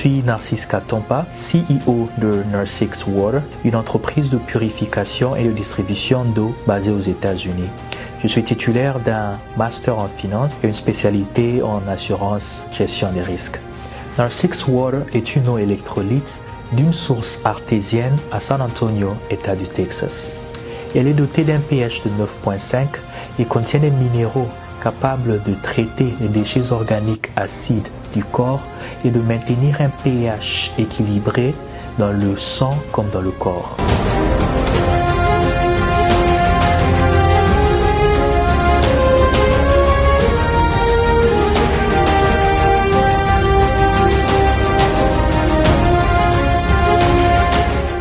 suis Narcisse Katompa, CEO de Nurse6 Water, une entreprise de purification et de distribution d'eau basée aux États-Unis. Je suis titulaire d'un master en finance et une spécialité en assurance gestion des risques. Nurse6 Water est une eau électrolyte d'une source artésienne à San Antonio, État du Texas. Elle est dotée d'un pH de 9.5 et contient des minéraux capables de traiter les déchets organiques acides du corps et de maintenir un pH équilibré dans le sang comme dans le corps.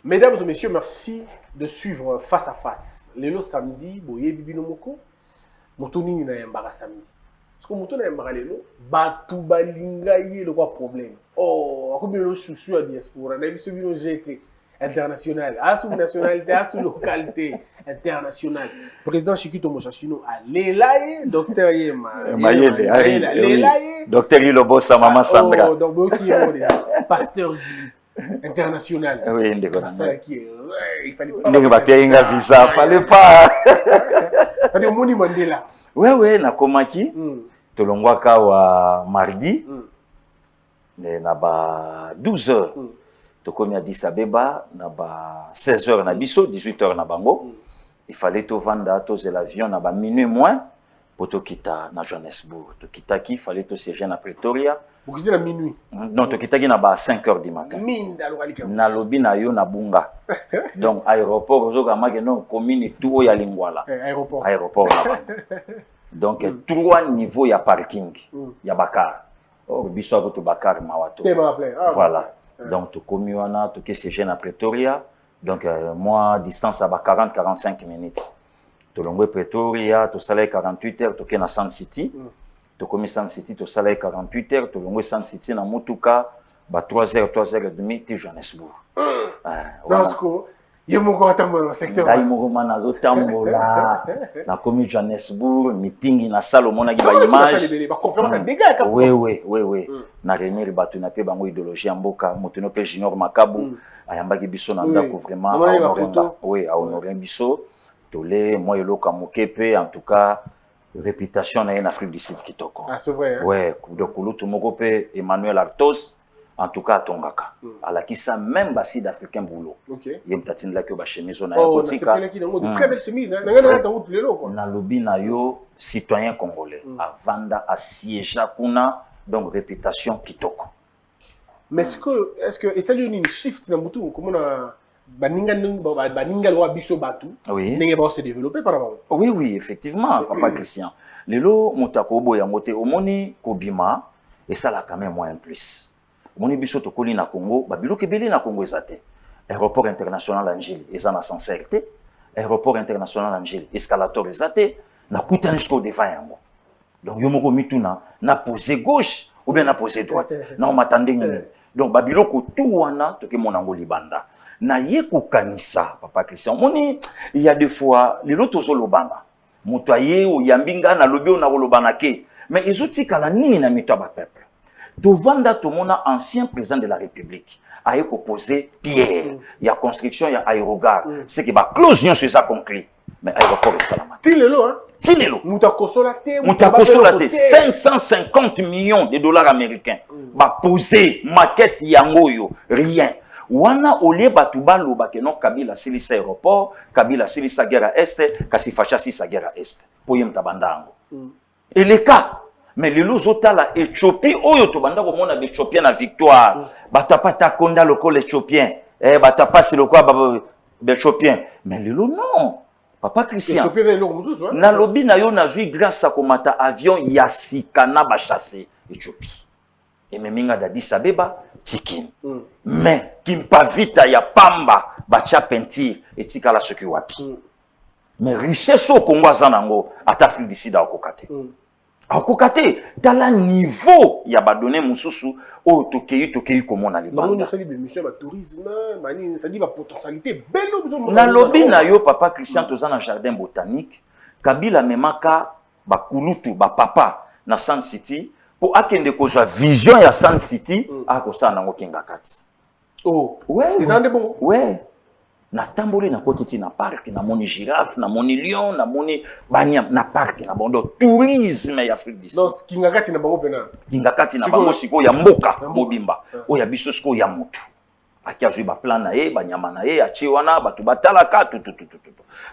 Mesdames et messieurs, merci de suivre Face à Face. Lelo samedi, boye bibino moko, motoni na yambara samedi. Parce que motoni na yambara lelo, batu balinga ye le quoi problème. Oh, akobi lo chouchou à diaspora, na biso bino GT international, asu nationalité, asu localité internationale. Président Chikito Mochachino a lelaye, docteur Yema. Lelaye, docteur Ilobo sa maman Sandra. Oh, donc boki déjà, pasteur Guy. International. Oui, ça qui est il fallait pas. Visa, fallait pas. C'est Moni Mandela. Oui, na komaki. Tolongwaka wa mardi. Na ba 12h. Tokomi à Addis Abeba na ba 16h na biso, 18h na bango. Il fallait to vanda to l'avion na ba minuit moins pour to kita na Johannesburg. To kita ki fallait to siéger na Pretoria. Vous êtes à minuit? Non, tu quittes à 5h du matin. Na lobi na yo na bunga. Donc aéroport non commune tout ya lingwala. Aéroport là. Donc 3 niveaux ya parking. Ya bakar. Or biso ko to bakar mawato. Voilà. Donc tu commis wana tu siéger na Pretoria. Donc moi distance à 40-45 minutes. Tu longue Pretoria, tu salaire 48 heures tu na Sun City. Tu commis Sun City, tu salaire 48 heures, tu longue Sun City na Mutuka, 3 heures, 3h30, tu Johannesburg. Donc, il y a mon compte dans le secteur. Il y a mon compte dans le secteur. Na commis Johannesburg, meeting na salle, on a une image. Conférence à dégâts. Oui. Na réunir batu na pe bango idéologie mboka, motono pe Junior Makabu, ayambaki biso na ndako vraiment. Oui, à honorer biso. Tolé, moi yoka mokepe en tout cas. Réputation en Afrique du Sud kitoko. Ah, c'est vrai. Ouais, donc Kouloutou Mogope, Emmanuel Artos, en tout cas à Tongaka. À la qui ça même basi d'Africain boulot. Ok. Il y a une tatine là que ba chemise on a c'est pas qui de très belle chemise hein. Na lobi na yo citoyen congolais. À Vanda à siéger kuna donc réputation kitoko. Mais est-ce que et ça lui une shift dans Moutou comment on a baninga loi biso batu oui n'est pas se développer par rapport oui effectivement papa Christian lelo mutakobo ya moté omoni kobima et ça là quand même moins plus omoni biso to koli na Congo babilo kebeli na Congo ezate aéroport international Angile ezana sincérité aéroport international Angile escalator ezate na kutana jusqu'au devant yango donc yo moko mituna na poser gauche ou bien na poser droite na matande ngini donc babilo ko tout wana to ke monango libanda na ye kokanisa papa Christian moni il y a des fois les lotos olobana moto aye o yambinga na lobi na olobana ke mais ezoti kala nini na mito ba peuple to vanda to mona ancien président de la République aye ko poser pierre il y a construction il y a aérogare c'est que ba clause nyo c'est ça concret mais aéroport salama tilelo hein tilelo mutakosola te 550 millions de dollars américains ba poser maquette yangoyo rien wana olie batu baloba ke non Kabila silisa aéroport Kabila silisa guerre est kasi facha silisa guerre est po yem tabandango et les cas mais les lozota la Éthiopie oyo to banda ko mona Éthiopien na victoire batapata konda lokole Éthiopien batapa c'est le quoi Éthiopien mais le non papa Christian na lobi na yo na jui grâce à komata avion yasikana ba chasser Éthiopie et meminga d'Addis Abeba Tikin. Mais Kimpa Vita ya Pamba bacha peinture et tikala soki wapi. Mais richesse au Congo zanango ata Afrique du Sud akokate. Akokate dans le niveau ya ba donné mususu o tokei komona libanda. Manu sali be mission ba tourisme, mani ça dit ba potentialité belle na lobi na yo papa Christian tozana jardin botanique Kabila memaka ba kulutu ba papa na Sun City pour akende kozwa vision ya Sun City akosala nango kinga kati. Oh. Ouais. Ils ont des bons. Ouais. Na tamboli na kotiti na parc na moni girafe na moni lion na moni banyam na parc na bondo tourisme ya Afrique du Sud. Non, kingakati na bango pena. Kingakati na bango siko ya mboka mobimba. O ya biso siko ya mutu. Akia zui ba plan na ye ba nyama na ye achi wana batu batalaka tout.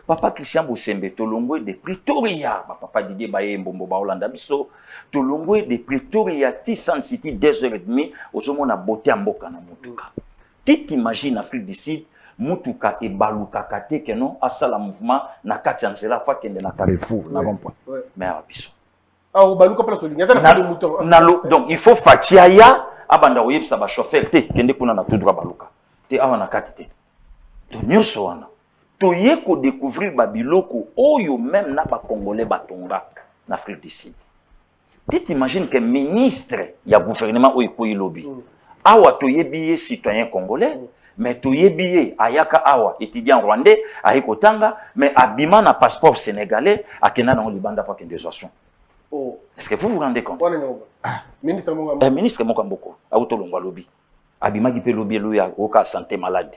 Papa Christian Bosembe tolongwe de Pretoria ba papa Didier Baye Mbombo ba Holanda biso tolongwe de Pretoria ti Sun City 2h30 ozomona beauté ya mboka na mutuka. Tu t'imagines Afrique du Sud mutuka e baluka kate keno asala mouvement na kati ya nzela fa kende na Carrefour na rond-point. Mais à biso. Ah o baluka place olinga ta na mouton. Donc il faut fatia abanda oyebisa ba chauffeur te kende kuna na tout droit baluka. Te awa na kati te. To nyonso wana. To ye ko découvrir ba biloko oyo même na ba congolais batonga na Afrique du Sud. Tu t'imagines que ministre ya gouvernement oyo ko ilobi. Awa to yebiye citoyen congolais. Mais tu yebiye ayaka awa étudiant rwandais ayekotanga mais abima na passeport sénégalais akena na libanda pa kende zoation. Oh. Est-ce que vous vous rendez compte? Ministre Mokamboko. Ministre Mokamboko auto longwa lobi. Abima ki pe lobi lo ya oka santé malade.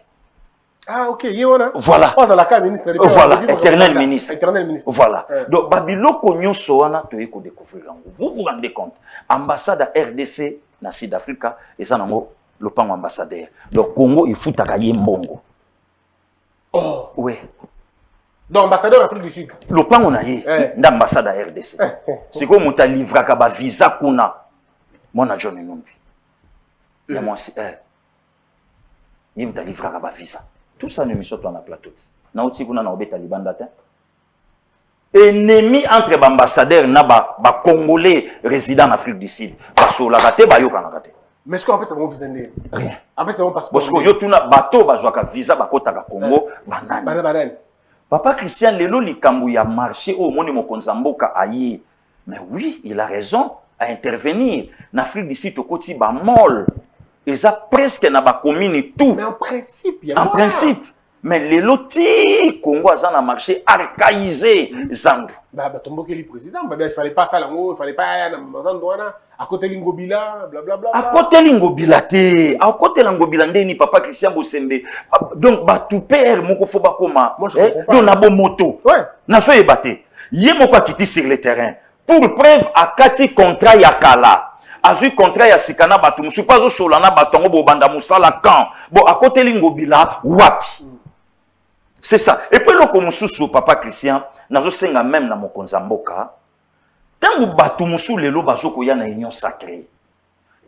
Ah OK, yona. Voilà. Pas à la cas ministre. Voilà, éternel ministre. Éternel ministre. Voilà. Donc babiloko nyonso wana to yeko découvrir yango. Vous vous rendez compte? Ambassade à RDC na Sud-Africa et ça nango le pan ambassadeur. Donc Congo il fout à mbongo. Oh. Oui. Donc ambassadeur Afrique du Sud. Le pan on a yé d'ambassade à RDC. C'est comme on t'a livré à visa kuna. Mona John Numbi. Il y a moi il m'a livré à visa. Tout ça nous mission dans la plateau. Na oti kuna na obeta libanda ta. Ennemi entre ambassadeurs na ba congolais résident en Afrique du Sud. Parce que la raté ba yo kana raté. Mais est-ce qu'en fait, c'est bon visa? Rien. Après, c'est bon passeport. Parce que yo tuna bateau bazwaka visa bakota ka Congo banani. Papa Christian lelo likambu ya marché au moni mokonza mboka aye. Mais oui, il a raison à intervenir. En Afrique du Sud okoti ba mall. Ils a presque na ba commune tout. Mais en principe, il y a en principe. Mais lelo ti Congo a un marché archaïsé zandu. Bah Tomboke le président, il fallait pas ça là-haut, il fallait pas Mazandouana, à côté Lingobila, blablabla. À côté Lingobila te, à côté Lingobila ndeni papa Christian Bosembe. Donc ba tout père moko fo ba koma. Donc na bo moto. Ouais. Na so yebate. Ye moko akiti sur le terrain. Pour preuve akati contrat ya kala. Azui contrat ya sikana batu musu pas zo solana batongo bo banda musala kan. Bon à côté Lingobila wapi. C'est ça. Et puis le komususu papa Christian nazo senga même na mokonza mboka. Tangu batu musu lelo bazo ko ya na union sacrée.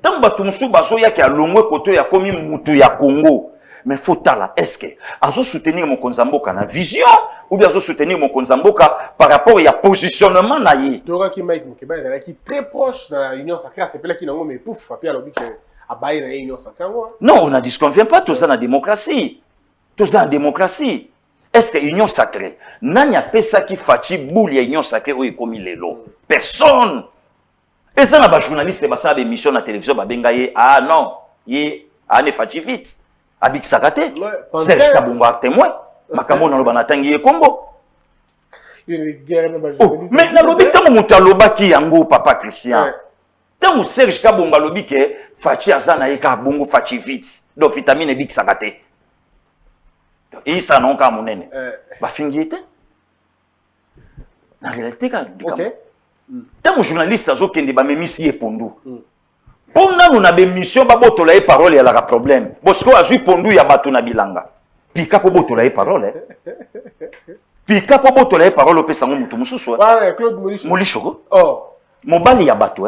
Tangu batu musu bazo ya ki alongwe koto ya komi mutu ya Congo. Mais faut tala est-ce que azo soutenir mokonza mboka na vision ou bien azo soutenir mokonza mboka par rapport ya positionnement na ye. Tora ki Mike Mukeba est qui très proche de l'union sacrée, c'est pas là qui nango mais pouf, puis alors que abaye na union sacrée. Non, on ne disconvient pas tout ça dans la démocratie. Tout ça en démocratie. Est-ce que l'union sacrée, n'a pas ça qui fachi boule l'union sacrée ou commis les lots? Personne. Et ça, les journalistes, ça des émissions à la télévision, bengaye, ah non, il ne fachi vite. Abik Sakate, Serge Kabunga témoin, Makamo na lobana tangi Congo. Mais na lobi tango mutaloba ki yango papa Christian. Tango Serge Kabunga lobi ke fachi azana yeka bongo fachi vite. Donc vitamine Bik Sakate. Et ça non ka monene. Ba fingi était. Na réalité ka. OK. Tango journaliste azo kende ba memisi epondu. Pona nous na be mission ba botola e parole ya la problème. Bosco azui pondu ya batu na bilanga. Pika po botola e parole. Pika po botola e parole opesa ngo mutu mususu. Ouais, Claude Molisho. Molisho. Oh. Mobali ya batu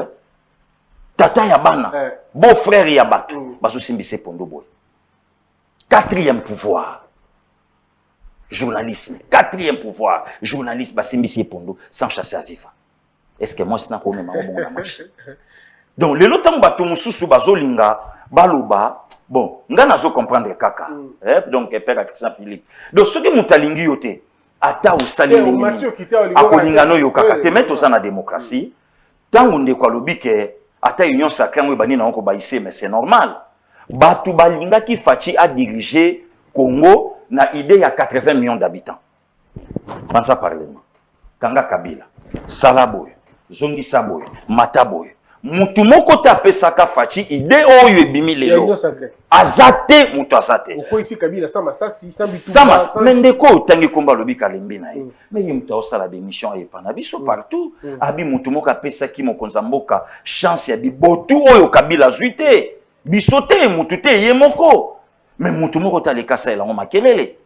Tata ya bana. Beau frère ya batu. Bazo simbise pondu boy. Quatrième pouvoir. Journalisme. Quatrième pouvoir. Journaliste basimbise pondu sans chasser à vivre. Est-ce que moi c'est na ko même bon na marché? Donc, le temps bato mususu bazolinga baloba bon nga nazo comprendre kaka donc père Christian Philippe donc ce que mutalingi yote ata osali akolinga no yo kaka te mettre ça na démocratie tant on de kwa lobi ke ata union sacrée ngo bani na ko baïse mais c'est normal bato balinga ki fachi a diriger Congo na idée ya 80 millions d'habitants pensa parlement Kanga Kabila Salaboy Zongi Saboy Mataboy mutu moko te apesaka faci ide oyo ebimi lelo azate mutu azate me ndeko otangi komba alobi kalembi na ye me ye mutu aosala bémission ayepa na biso partout abi mutu moko apesaki mokonzi ya mboka chance ya bibotu oyo Kabila azwi te biso te mutu te ye moko me mutu moko te alekasa elango makelele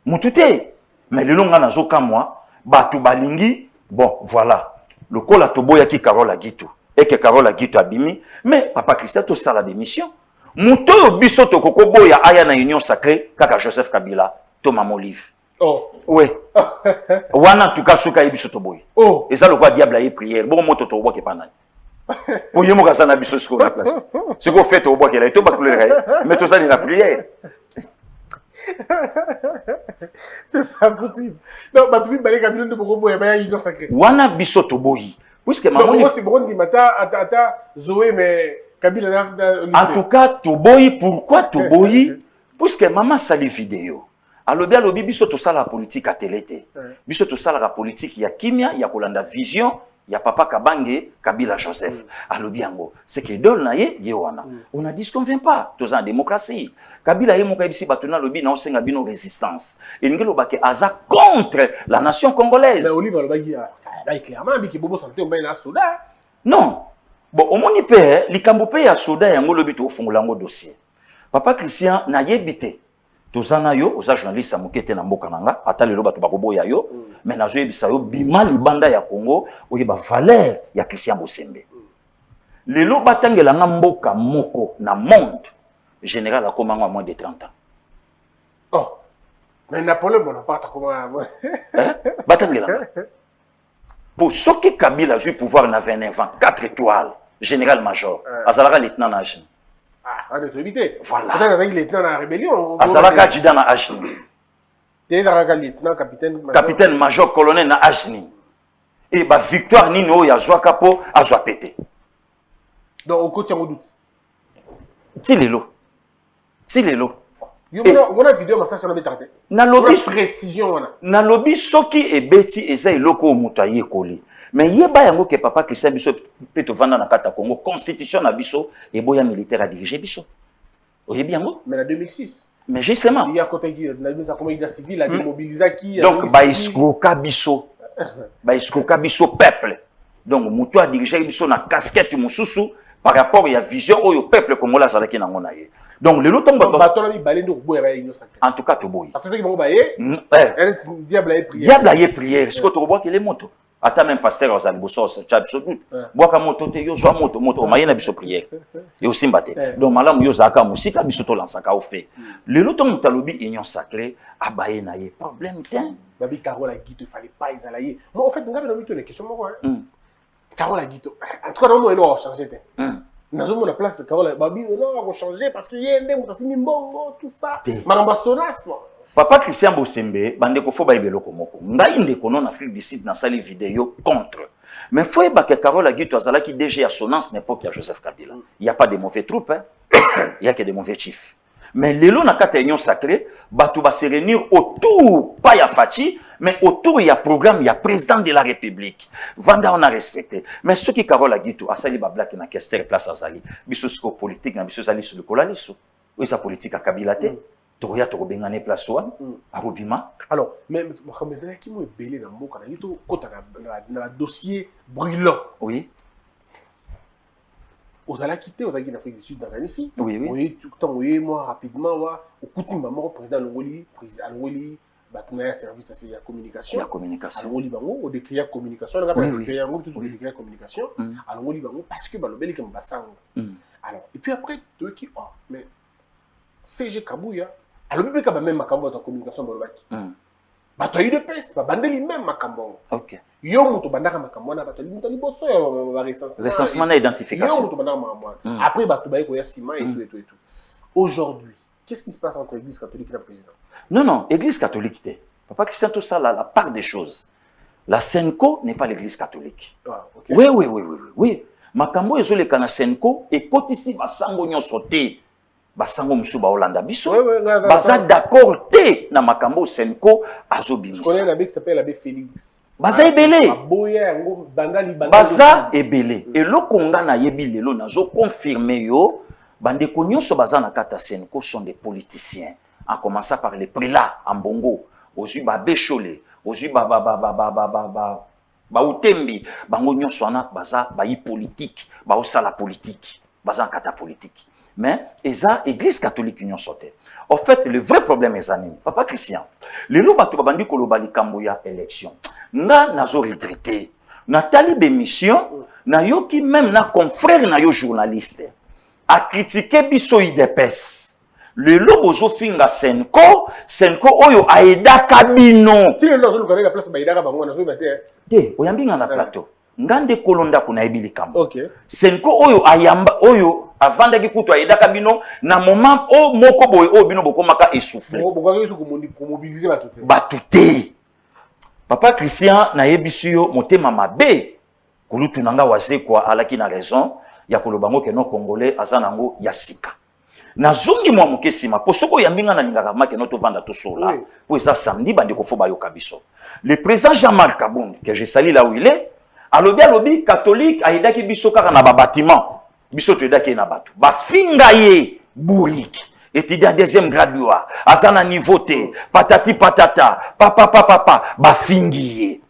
mutu te me lelo nga nazokamwa bato balingi bon voilà lokola toboyaki Carole Aguitu et que Carole Aguitu abimi mais papa Christian to sala bémission muto yo biso to kokoboya aya na union sacrée kaka Joseph Kabila to mama Olive ouais wana tuka suka yebiso to boy et ça le quoi diable a prière bon moto to boke panani pour yemo ka sana biso sur la place ce qu'on fait to boke là to bakulere mais to ça ni la prière. C'est pas possible. Non, bah tu peux parler Kabila de Bokobo et bah union sacrée. Wana biso to boy puisque maman Olive c'est bon dit mata ata Zoé mais Kabila en tout cas to boy pourquoi to boy puisque maman sali vidéo alobi biso to sala politique à télé té biso to sala la politique ya kimia ya kolanda vision ya papa Kabange Kabila Joseph alobi yango c'est que idole na ye wana on a dit ce qu'on vient pas tous en démocratie Kabila ye moka bisi batuna lobi na osenga bino résistance et ngelo bake aza contre la nation congolaise mais Olive alobaki clairement biki bobo santé on na soda non bon omoni pe likambo pe ya soda yango lobi to fungola ngo dossier papa Christian na yebite tozana yo oza journaliste amokete na mboka nanga ata lelo bato bakoboya yo mais nazo yebisa yo bima libanda ya Congo oyeba valeur ya Christian Bosembe lelo batangela nga mboka moko na monde général akomanga à moins de 30 ans oh mais Napoléon Bonaparte comment batangela pour ce qui Kabila a eu pouvoir na 29 ans 4 étoiles général major azalaka lieutenant na Agni on est évité voilà peut-être qu'il est dans la rébellion azalaka adjudant na Agni lieutenant capitaine major colonel na Agni et ba victoire nini oyo azwa kapo azwa pété donc au côté en doute ti lelo on a vidéo massage sur le bétarde na lobby précision wana na lobby soki ebeti eza eloko muta yekoli mais yeba yango ke papa Christian biso pe to vanda na kata Congo constitution na biso eboya militaire a diriger biso oyebi yango mais en 2006 mais justement il y a côté qui na bisa comme il a civil a démobilisé qui donc ba iskoka biso peuple donc muto a diriger biso na casquette mususu par rapport à la vision au peuple congolais salaki nango na ye donc le loto en tout cas to boy parce que qui baye diable a prière ce que to bois que les motos ata même pasteur aux albosos chabso tout bois ka moto te yo zo moto mayena biso prière et aussi mbate donc malamu yo zaka musika biso to lansaka au fait le loto mutalobi union sacrée abaye na ye problème tin babi Carole Aguitu fallait pas isalayer moi en fait ngabe na mito une question moko Carole Aguitu en tout cas non on a changé nazo la place Carole babi non on changer parce que yende mutasimi mbongo tout ça maramba sonas papa Christian Bosembe bande ko fo ba ibeloko moko ngai ndeko non Afrique du Sud na sali vidéo contre mais faut e ba que Carole Aguitu azala qui DG à Sonance n'importe qui Joseph Kabila il y a pas de mauvais troupes il y a que des mauvais chiefs mais lelo na kata union sacrée batu ba se réunir autour pas ya Fachi mais autour il y a programme il y a président de la République vanda on a respecté mais ce qui Carole Aguitu asali ba black na Kester place azali biso siko politique na biso zali sur le kolaliso ou sa politique à Kabila te toya to bengane place wan arobima alors mais qui mo belé na mboka na yito kota na dossier brûlant oui aux ala quitté aux en Afrique du Sud dans ici oui tout temps oui moi rapidement wa au coutume mort président Longoli batuna service de communication Longoli bango au décret communication on a décret yango tout décret communication Longoli bango parce que balobeli comme basango alors et puis après toi qui oh mais CG Kabouya alors bébé même makambo de communication balobaki bato yi de pes ba bandeli même makambo OK yo muto bandaka makambo na bato muto liboso ba recensement na identification yo muto bandaka makambo après bato ba ko ya sima et tout aujourd'hui qu'est-ce qui se passe entre l'église catholique et le président non église catholique té papa Christian tout ça la part des choses la Senko n'est pas l'église catholique okay. oui makambo ezo le kana Senko et kotisi basango nyonso té basango musu ba Hollanda biso baza d'accord té na makambo Senko azobimisa. Je connais l'abbé qui s'appelle l'abbé Félix baza ebele baza ebele eloko nga nayebi lelo nazo confirmer yo bandeko nyonso baza na kata Senko sont des politiciens en commençant par les prélats en Bongo ozwi ba Bécholé ozwi ba Utembi bango nyonso wana baza ba politique ba osala politique baza en kata politique mais eza église catholique nyonso te. En fait le vrai problème est nini papa Christian lelo bato babandi koloba likambo ya élection nga nazo regretter natali bémission na yoki même na confrère na yo journaliste a critiqué biso idepes lelo bozo finga Senko oyo aida kabino ti lelo zo luka place ba idaka bango nazo bate te oyambi nga na plateau ngande kolonda kuna ebili kambo okay Senko oyo ayamba oyo avandaki kutu aida kabino na moment o moko boye o bino bokomaka essoufflé bokaka yesu ko mobiliser batute papa Christian na yebisi yo motema mabe kulutu nanga waze kwa alaki na raison ya kolobango ke no congolais azanango ya sika na zongi mwa mokesima po soko yambinga na lingaka make no to vanda to sola po eza samedi bande ko foba yo kabiso le président Jean-Marc Kabund que je salue là où il est alobi catholique aidaki biso kaka na ba bâtiment biso to edaki na bato ba finga ye bourrique étudiant deuxième graduat azana niveau T patati patata papa ba fingiye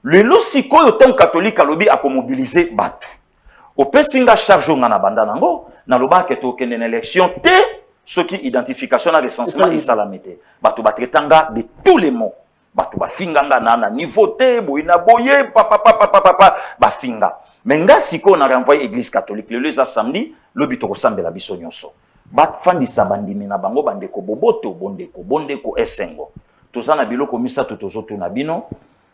lelo sikoyo tant catholique alobi akomobiliser bato opesinga charge nga na banda nango na loba ke to kende na élection te ce qui identification na recensement et salamité bato batretanga de tous les mots bato ba finga nga na niveau T boyina boye papa ba finga mais nga sikoyo na renvoyer église catholique le za samedi lobi to kosambela biso nyonso bat fandisa bandimi na bango bandeko boboto bondeko esengo tozana biloko misato tozoto na bino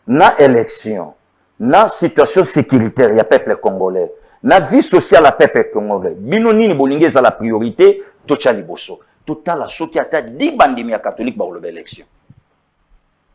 na élection na situation sécuritaire ya peuple congolais na vie sociale ya peuple congolais bino nini bolingi za la priorité tocha liboso totala soki ata 10 bandimi ya catholique ba loba élection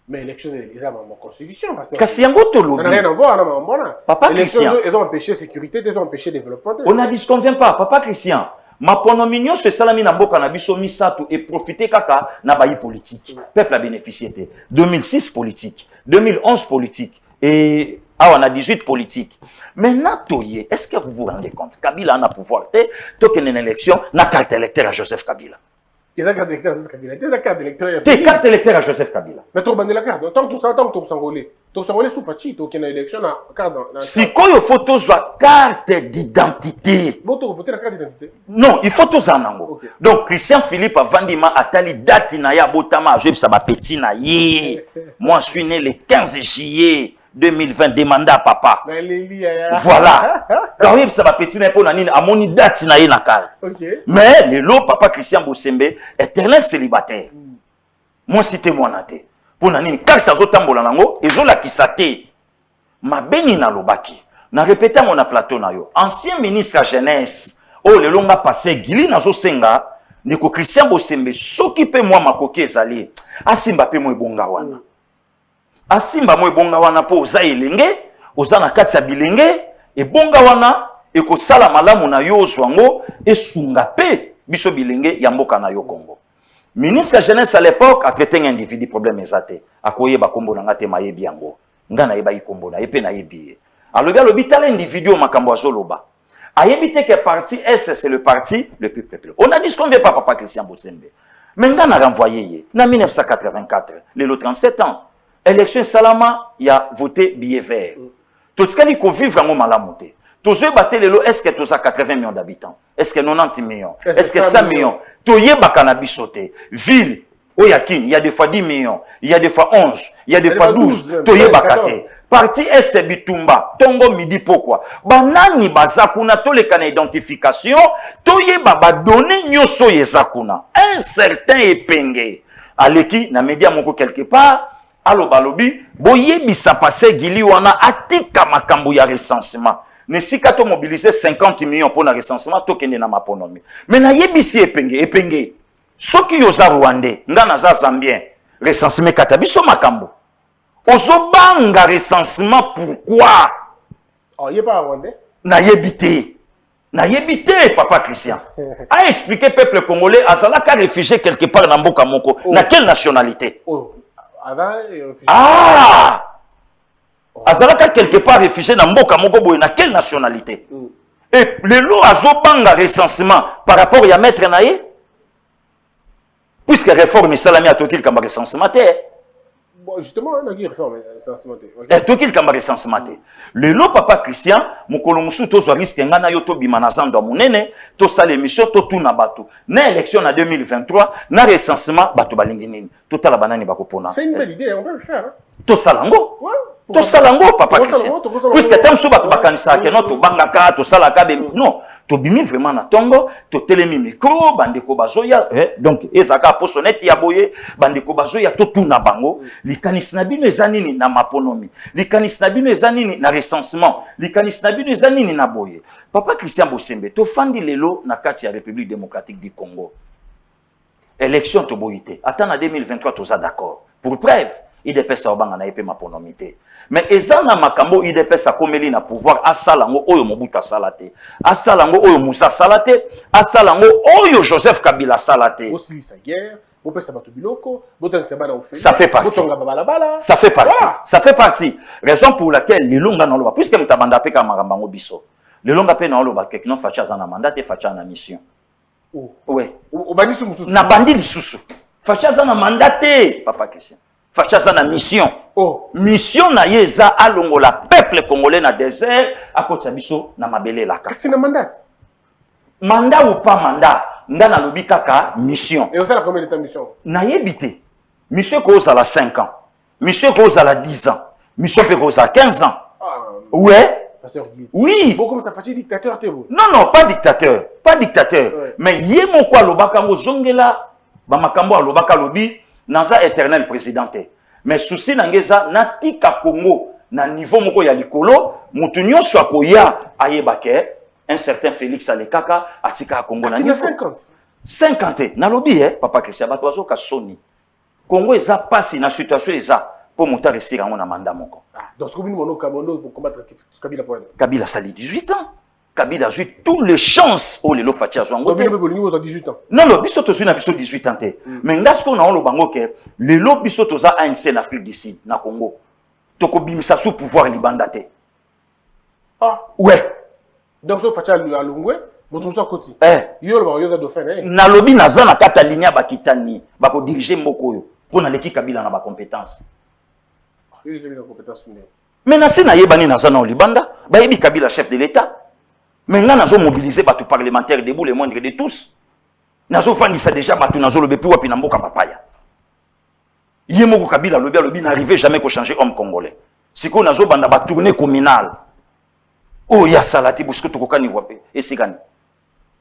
mais élection c'est ma constitution parce que kasi yango to lobi ça n'a rien à voir na mbona papa Christian ils ont empêché sécurité ils ont empêché développement on ne disconvient pas papa Christian mapono mignon se salami na mboka na biso misato et profiter kaka na bayi politique peuple a bénéficié 2006 politique 2011 politique et on a 18 politiques maintenant toye est-ce que vous vous rendez compte Kabila a pouvoir token une élection na carte électeur à Joseph Kabila il y a carte électeur à Joseph Kabila il y a carte électeur carte électeur à Joseph Kabila mais tu bandes la carte tant que tout sangolé sous fachi to ken élection na carte si koyo photo soit carte d'identité bon tu voter la carte d'identité non il faut tous en ango donc Christian Philippe Avandima atali date na ya botama je ça ba petit na ye moi je suis né le 15 juillet 2020 demanda papa voilà alors il ça va petit na pour nani amoni date na ye na carte mais le lot papa Christian Bosembe éternel célibataire moi cité moi naté pour nani carte azotambola nango ezola kisate mabeni na lobaki na répéter mon plateau na yo ancien ministre à jeunesse oh le longa passé gili nazo senga ndiko Christian Bosembe soki pe moi makoki ezali asimba pe mo ebonga wana asimba mo ebonga wana po oza elenge oza na kati ya bilenge ebonga wana ekosala malamu na yo ozwango esunga pe biso bilenge ya mboka na yo Congo. Ministre de jeunesse à l'époque a traité un individu problème ezate akoyeba kombo na ngate mayebi yango nga na yeba ikombo na yepe na yebi alobi alobi tala individu makambo azoloba ayebi te que parti S c'est le parti le plus peuple on a dit ce qu'on veut pas papa Christian Bosembe mais nga na renvoyé ye na 1984 le 37 ans élection salama il a voté billet vert tout ce qu'il faut vivre en malamu te tozo battre lelo est-ce que toza 80 millions d'habitants est-ce que 90 millions est-ce que 100 millions toyeba kana bisote ville Oyakin il y a des fois 10 millions il y a des fois 11 il y a des fois 12 toyeba kate parti est Bitumba tongo midi pourquoi banani bazakuna to le kana identification toyeba ba donner nyoso yezakuna un certain epenge aleki na média moko quelque part allo balobi boyebisa passé gili wana atika makambo ya recensement ne si kato mobiliser 50 millions pour le recensement tokende na maponomi mais na yebisi epenge soki yoza rwandais ngana za zambien recensement katabiso makambo ozobanga recensement pourquoi oh il est pas rwandais na yebite papa Christian a expliqué peuple congolais azalaka réfugié quelque part na mboka moko na quelle nationalité Azalaka quelque part réfugié dans Mboka Moko Boye, na quelle nationalité? Et le lot azobanga recensement par rapport à maître naïe, puisque réforme salami a tokil comme recensement. Bon, justement, on a dit réforme recensement. Tokil comme recensement. Le lot papa Christian, Mokolomusu to so risque ngana yo to bimanazan do munene, to sale émission to tuna bato. Na élection en 2023, na recensement bato balingini. To tala banani bakopona. C'est une belle idée, on peut le faire. Hein? To salango. Ouais. To salango papa Christian. Puisque tam so bato bakanisa ke no to bangaka to salaka be non, to bimi vraiment na tongo, to telemi micro bandeko bazoya donc ezaka posonete ya boye bandeko bazoya to tuna bango, likanisi na bino ezanini na maponomi, likanisi na bino ezanini na recensement, likanisi na bino ezanini na boye. Papa Christian Bosembe to fandi lelo na kati ya République démocratique du Congo. Élection to boyité. Attends en 2023 to za d'accord. Pour preuve IDPS obanga na epé maponomité. Mais ezana makambo IDPS akomeli na pouvoir asalango oyo Mobutu asalate. Asalango oyo Moussa salate, asalango oyo Joseph Kabila salate. Aussi sa guerre, vous pèse bato biloko, botan se bana ofé. Ça fait partie. Ça fait partie. Voilà. Ça fait partie. Raison pour laquelle les longa na loba puisque mutabanda pe ka marambango biso. Les longa pe na loba quelqu'un facha za na mandat et facha na mission. Oh. Ouais. O bandi su mususu. Na bandi lisusu. Facha za na mandat papa Christian. Facha na mission. Oh. Mission na yeza alongo la peuple congolais na désert à côté de biso na mabele la c'est un mandat. Mandat ou pas mandat, ndana lobi kaka mission. Et on sait la combien de temps mission? Na yebité. Mission cause à la 5 ans. Mission cause à la 10 ans. Mission peut cause à 15 ans. Ouais. Pasteur Guy. Oui. Bon comme ça fait dictateur t'es bon. Non, pas dictateur. Pas dictateur. Ouais. Mais yemo kwa lobaka ngo zongela ba makambo lobaka lobi naza éternel présidenté. Mais souci nangeza natika Congo na niveau moko ya likolo mutu nyonso akoya ayebake un certain Félix Alekaka atika Congo na niveau 50 na lobi papa Christian bato bazo ka soni Congo eza pasi na situation eza pour monter resira na mandat moko. Donc ce que nous mono Kabondo pour combattre Kabila point. Kabila sali 18 ans. Kabila a joué toutes les chances au Lelo Fatia Zwango. Kabila a 18 ans. Non, biso to na biso 18 ans. Mais ngasko na on bango ke Lelo biso to za ANC en Afrique du Sud na Congo. Toko bimisa sous pouvoir libandate. Ah ouais. Donc so Fatia Lungwe, moto so koti. Yo ba yo za dauphin na lobi na zona kata linia bakitani bako diriger mboko yo pour na leki Kabila na ba compétence. Il y a une compétence. Mais na se na yebani na zona libanda, ba yebi Kabila chef de l'État. Maintenant, nous avons mobilisé les parlementaires debout, les moindres de tous. Nous avons fait déjà nous avons levé plus na mboka papaya. Yemoko Kabila lobi n'arrivait jamais qu'au changer homme congolais. Si qu'on a banda ba tournée communale. Oh ya salati busco to kokani wape et sigani.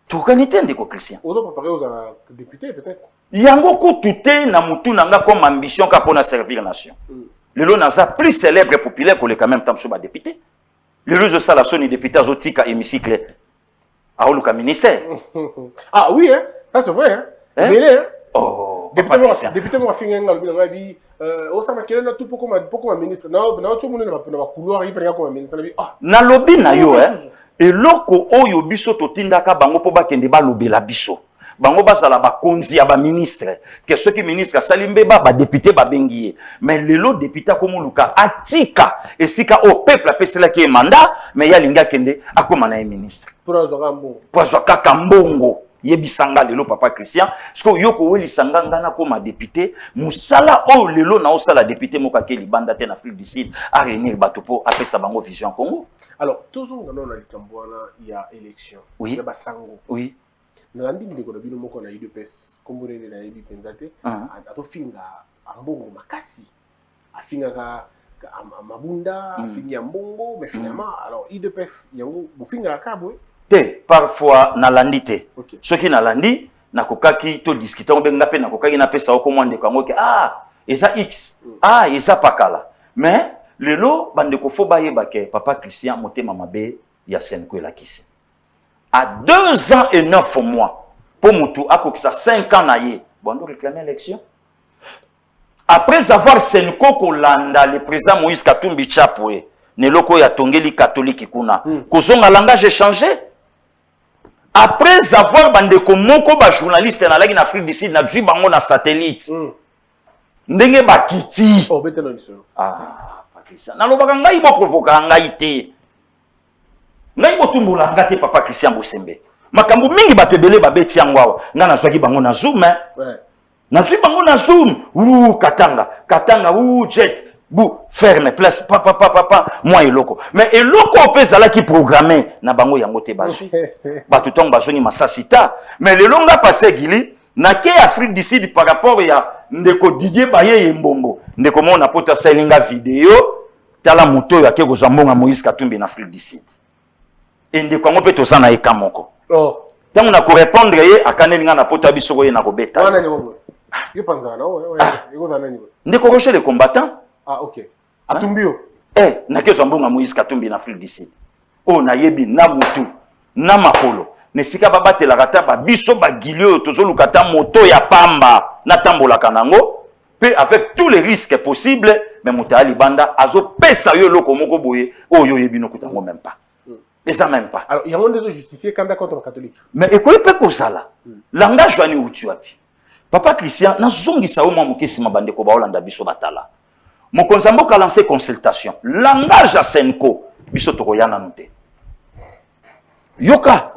To kokani tende ko Christian. Aux préparé aux députés peut-être. Yango ko tuté na mutu nanga comme ambition ka pona servir nation. Le lo naza plus célèbre et populaire que le quand même temps sur ba député. Le juge de Salasson est député à Zotika hémicycle à Oluka ministère. Ah oui, hein? Ça c'est vrai. Hein? Mais hein? Oh, député moi fingenga le binabi au sama kelena tout pourquoi ministre na tu mona na couloir yi prenga comme ministre ah na lobby na yo et loko oyo biso totindaka bango po bakende ba lobela biso bango basala ba konzi ya ba ministre que ceux qui ministre salimbe ba député ba bengiye mais lelo député ko muluka atika esika au peuple apesela ki mandat mais ya linga kende akoma na ministre pour azwaka mbongo yebisanga lelo papa Christian parce que yoko weli sanga ngana koma député musala o lelo na osala député moka ke libanda te na Afrique du Sud a réunir bato po apesa bango vision Congo. Alors toujours dans la Likambwana il y a élection oui. Ya basango oui nalandi ndeko na bino moko na UDPS kombonene na yebi penzate atofinga ambongo makasi afingaka mabunda afinga mbongo mais finalement alors UDPS yango bufinga kabwe te parfois nalandi te okay. Soki nalandi nakokaki to discuter on benga pe nakokaki na pesa okomwande kango ke eza X eza pakala mais lelo bande ko fo bayeba ke papa Christian motema mabe ya Senko elakisi à 2 ans et 9 mois pour mutu akokisa 5 ans na ye bondo réclamer élection après avoir Senko kolanda le président Moïse Katumbi Chapwe neloko ya tongeli catholique kuna kozonga langage échangé. Après avoir bandeko moko ba journaliste na lagi na Afrique du Sud na dji bango na satellite ndenge bakiti oh betelo liso Papa Christian. Nalobaka ngai bo provoka ngai te. Ngai bo tumbola ngate Papa Christian Bosembe. Makambo mingi bato ebele babeti yango awa. Nga nazwaki bango na Zoom nazwi bango na Zoom. Katanga jet. Bou ferme place papa moi eloko. Mais eloko pe zala ki programmé na bango yango te bazwi. Bato tong bazoni masasita. Mais le longa passé gili na ke Afrique du Sud par rapport ya ndeko Didier Baye Yembombo. Ndeko mona pota salinga vidéo tala moto ya ke kozambonga Moïse Katumbi na Afrique du Sud. Et ndeko ngo pe tosana eka moko. Tango na ko répondre ye akaneli nga na pota bisoko ye na ko beta. Wana ni ngo. Yo panza na yo zana ni. Ndeko Rocher les combattants. Ah ok. Atumbio. Na ke zambonga Moïse Katumbi na Afrique du Sud. O na yebi na mutu na makolo. Nesika babatela kata ba biso ba gilio tozolukata moto ya pamba na tambola kanango pe avec tous les risques possibles mais motali banda azo pesa yo loko moko boye oyo yebino kutango même pas. Et ça même pas. Alors il y a un de justifier quand contre les catholiques. Mais ekoyi pe ko sala. Langage wani utu api. Papa Christian na zongisa o mwa mokesi mabande ko ba Holanda biso batala. Mokonza mboka lancer consultation. Langage à Senko biso tokoyana nute. Yoka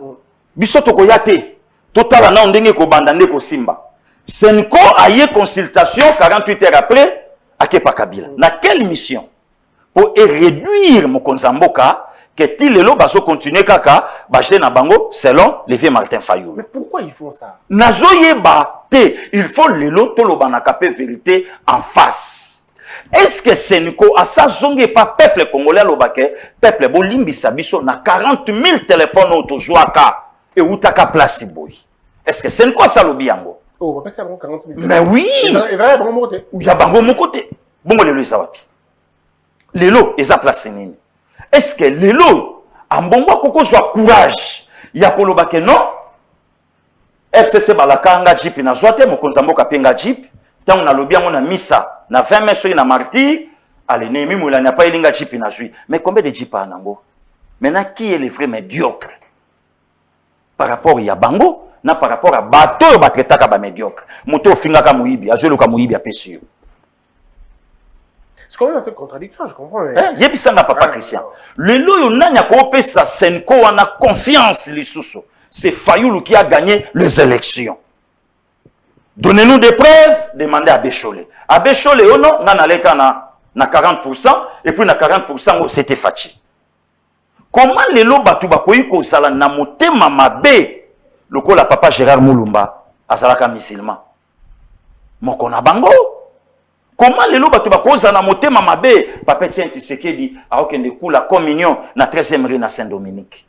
biso tokoya te totala na ndenge ko banda ndeko simba Senko aye consultation 48 heures après akepa Kabila na quelle mission pour réduire mokonza mboka que tilelo baso continuer kaka ba na bango selon Lévi Martin Fayulu. Mais pourquoi ils font ça? Nazoyeba te il faut lelo toloba na kapé vérité en face. Est-ce que Senko a sa zonge pas peuple congolais lobake peuple bolimbisa biso na 40 000 téléphones autojoaka et utaka place boy. Est-ce que Senko ça lobi yango? Oh, papa c'est 40 000. Mais oui. Et vraiment bango côté. Il y a bango mon côté. Bongo lelo isa wapi? Lelo eza place nini? Est-ce que lelo ambongo koko soit courage ya kolobake non? FCC balakanga jeep na zoate mokonza mboka penga jeep. Tant on a lobby on a mis ça na 20 mètres sur na martyr allez nemi moula n'a pas elinga jeep na zui mais combien de jeep à nango maintenant qui est le vrai médiocre par rapport ya bango na par rapport à bateau ba traitaka ba médiocre moto finga ka muibi azelo ka muibi a pesio c'est quand même assez contradictoire je comprends mais yebisanga papa Christian le loyo nanya ko pesa Senko wana confiance lisusu c'est Fayulu qui a gagné les élections. Donnez-nous des preuves, demandez à Bécholé. À Bécholé, on a na 40%, et puis na 40%, c'était Fachi. Comment les lots batubakoyi ko sala na motema mabe, le ko la papa Gérard Moulumba, azalaka musulman. Moko na bango. Comment les lots batubako sala na motema mabe, papa Tien Tshisekedi, a okende kula communion na 13e rue na Saint-Dominique.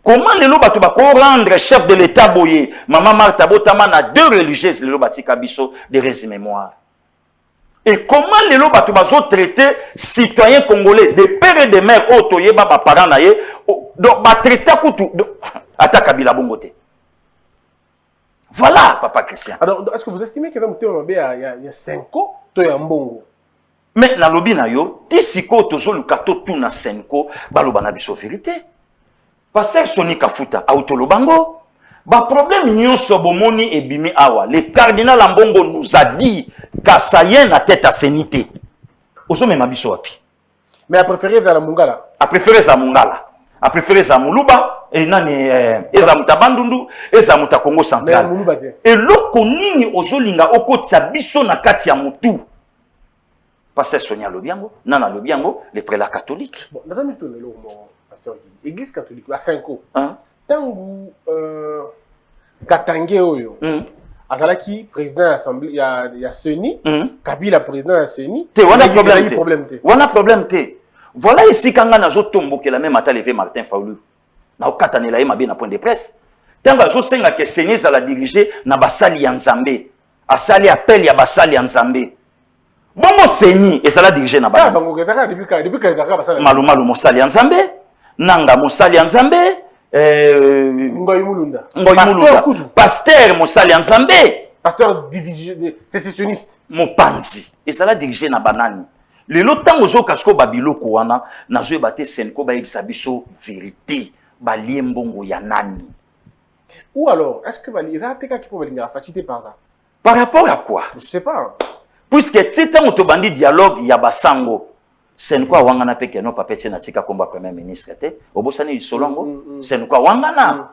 Comment les lots batubako rendre chef de l'État boye, maman Martha Botama na 2 religieuses les lots batika biso de res mémoire. Et comment les lots batubazo traiter citoyens congolais de père et de mère otoye baba parents naye donc ba traiter kutu ata Kabila bongote. Voilà papa Christian. Alors est-ce que vous estimez que dans le il y a 5 ans to ya mbongo? Mais na lobi na yo tisiko tozo lukato tout na 5 ans baloba na biso vérité. Pasteur Soni Kafuta autolobango ba problème nyonso bomoni ebimi awa le cardinal Ambongo nous a dit kasayen na tête à sénité ozo mema biso wapi mais a préféré za la Mungala a préféré za Mungala a préféré za Muluba et nani eza mutabandundu eza muta Congo central et loko nini ozo linga okotsa biso na kati ya mutu Pasteur Sonia Lobiango nana Lobiango les prélats catholiques bon dans tout le pasteur église catholique à 5 ans tangu Katange oyo azalaki président de l'assemblée ya Seni Kabila président de Seni te wana problème te voilà ici quand on a zotomboke la même ata levé Martin Fayulu na okatanela mabe na point de presse tangu azo senga que Seni za la diriger na basali ya Nzambe asali appel ya basali ya Nzambe bongo Seni et ça la diriger na ba depuis que basali malumalu mosali ya Nzambe nanga mosali ya Nzambe Ngoy Mulunda. Pasteur Mosali Nzambe. Pasteur division sécessionniste. Mopanzi. Et ça l'a dirigé na banani. Le lotango zo kasko babiloko wana na zo ebate Senko ba yebisa biso vérité ba liembongo ya nani. Ou alors est-ce que balira teka ki po balinga fatité par ça? Par rapport à quoi? Je sais pas. Puisque tita motobandi dialogue ya basango. Senko wangana peke no papete na tika komba premier ministre te. Obosani isolongo. Senko wangana.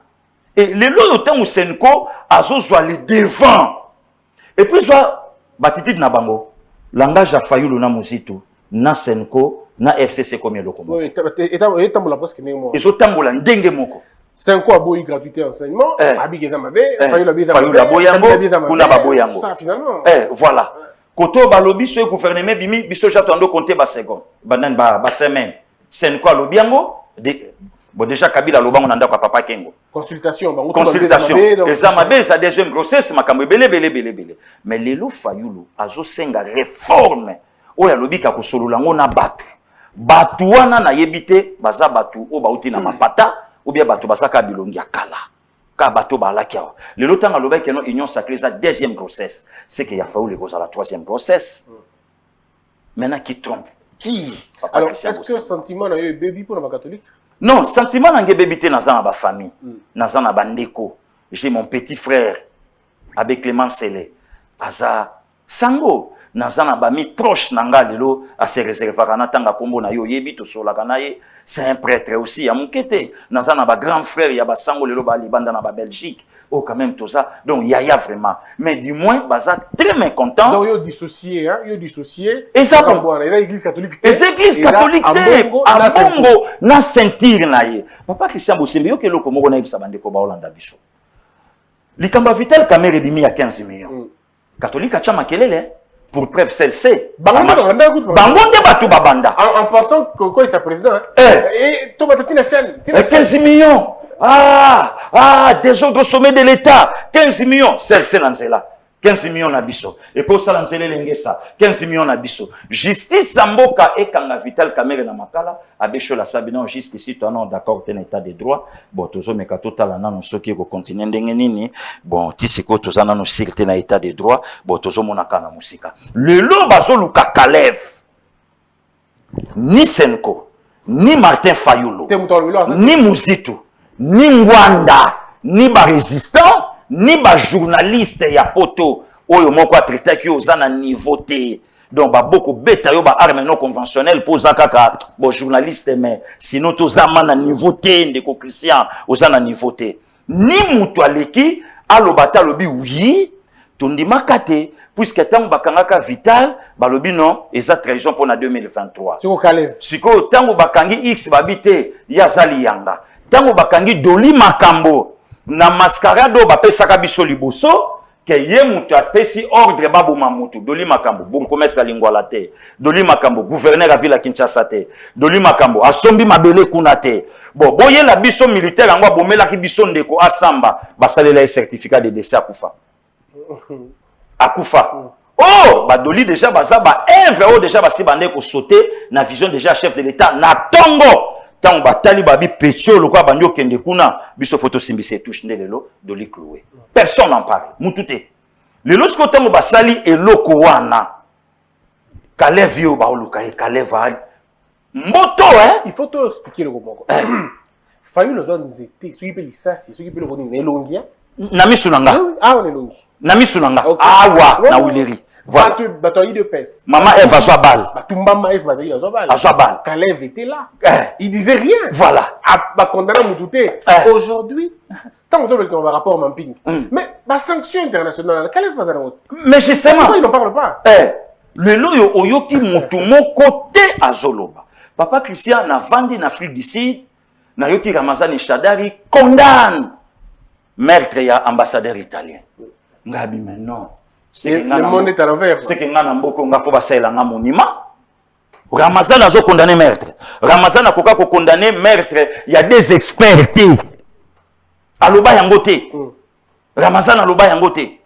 Et le lot temps où Senko azo soit le devant. Et puis soit batiti na bango. Langage a failli na Mozitu, na Senko, na FCC comme le combat. Oui, et tambola presque némo. Et so tambola ndenge moko. Senko a beau gratuité enseignement, Abi Gezamabe, Fayou la boyango, kuna ba boyango. Ça finalement. Voilà. Koto balobi so gouvernement bimi biso jatando compter ba seconde. Banan ba semaine. Senko lobiango bon déjà Kabila lobango nanda kwa papa Kengo. Consultation, consultation. Ezamabe sa deuxième grossesse makambo belé. Mais lelo Fayulu azo senga réforme. Oya lobi ka kosolula ngo na batu. Batu wana na yebite baza batu o bauti na mapata ou bien batu basaka bilongi akala. Ka bato balaki awa. Lelo tanga lobi ke no union sacrée sa deuxième grossesse. C'est qu'il y a Fayulu ko la troisième grossesse. Maintenant qui trompe? Qui? Alors est-ce que sentiment na yo baby pour les catholiques? Non, sentiment n'a bébité dans ma famille, dans ma bandeko. J'ai mon petit frère avec Clément Sélé. Aza sango dans ma bami proche nanga lelo à se réserver na tanga kombo na yo yebi to sola kanaye. C'est un prêtre aussi à Mukete. Dans ma grand frère ya ba sango lelo ba libanda na ba Belgique. Oh quand même tout ça. Donc il y a vraiment. Mais du moins baza très mécontent. Donc yo dissocié hein, yo dissocié. Et ça bon, et là l'église catholique. Et l'église catholique à Bongo na sentir na ye. Papa Christian Bosembe yo ke loko moko na ibisa bande ko ba Holanda biso. Likamba Vital Kamerhe bimi ya 15 millions. Catholique a chama kelele pour preuve celle-ci. Bangonde batu babanda. En pensant que quand il est président et toi tu na chaîne 15 millions. Des autres sommets de l'État. 15 millions. C'est là. 15 millions nabiso. Et pour ça, l'engesa. 15 millions nabiso. Justice Samboka et Kanga Vital Kamerhe na makala. Abecho la sabino jusqu'ici, toi non d'accord, t'es un état de droit. Bon, tous mes total na no soki ko continent ndengenini. Bon, tisiko tous na no sécurité na état de droit. Bon, tous monaka na musika. Le lo bazoluka Kalev. Ni Senko, ni Martin Fayulu, ni Mozitu. Ni Ngwanda, ni ba résistant, ni ba journaliste ya poto oyo moko a traité ki ozana niveau té. Donc ba beaucoup beta yo ba arme non conventionnelle pour zakaka bo journaliste mais sinon to zama na niveau té ndeko Christian ozana niveau té. Ni mutu aleki alobata lobi oui tondima kate puisque tango bakangaka Vital balobi non eza trahison pour na 2023. Siko Kalev. Siko tango bakangi X babité yazali yanga. Tango bakangi Doli Makambo na mascarado bapesaka biso liboso ke ye mutu apesi ordre babu mamutu Doli Makambo bon commerce lingwala te Doli Makambo gouverneur à ville Kinshasa te Doli Makambo asombi mabele kuna te bon boye la biso militaire angwa bomela ki biso ndeko asamba basalela certificat de décès akufa oh ba Doli déjà baza ba œuvre déjà basi bande ko sauter na vision déjà chef de l'état na tongo. Tant batali babi pétio le quoi banyo kende kuna biso photo simbise touche lelo Doli cloué. Personne n'en parle. Mutute. Le lorsque tango basali et loko wana. Kalev yo ba oluka e Kalev moto hein. Il faut tout expliquer le comment. Fayulu zone nzete, ceux qui peut lisasi, ceux qui peut le connaître nelongia. Na misunanga. Ah on elongi. Na misunanga. Awa na wileri. Voilà. Bataille de peste. Maman Eve a soit balle. Tumbama Eve Bazaï a soit balle. A soit balle. Kalev était là. Il disait rien. Voilà. A condamné Moutouté. Aujourd'hui, tant qu'on va rapport Mamping. Mais la sanction internationale, Kalev Bazaï. Mais justement. Pourquoi il n'en parle pas? Le loyo oyoki mutumo côté à Zoloba. Papa Christian na vandi en Afrique du Sud. Na yoki Ramazani Chadari condamne meurtre ya ambassadeur italien. Ngabi maintenant. Le monde est à l'envers. C'est que ngana mboko nga fo basela nga monument. Ramazan a condamné meurtre. Ramazan a condamné meurtre. Il y a des experts. Aloba yangote. Ramazan aloba yangote.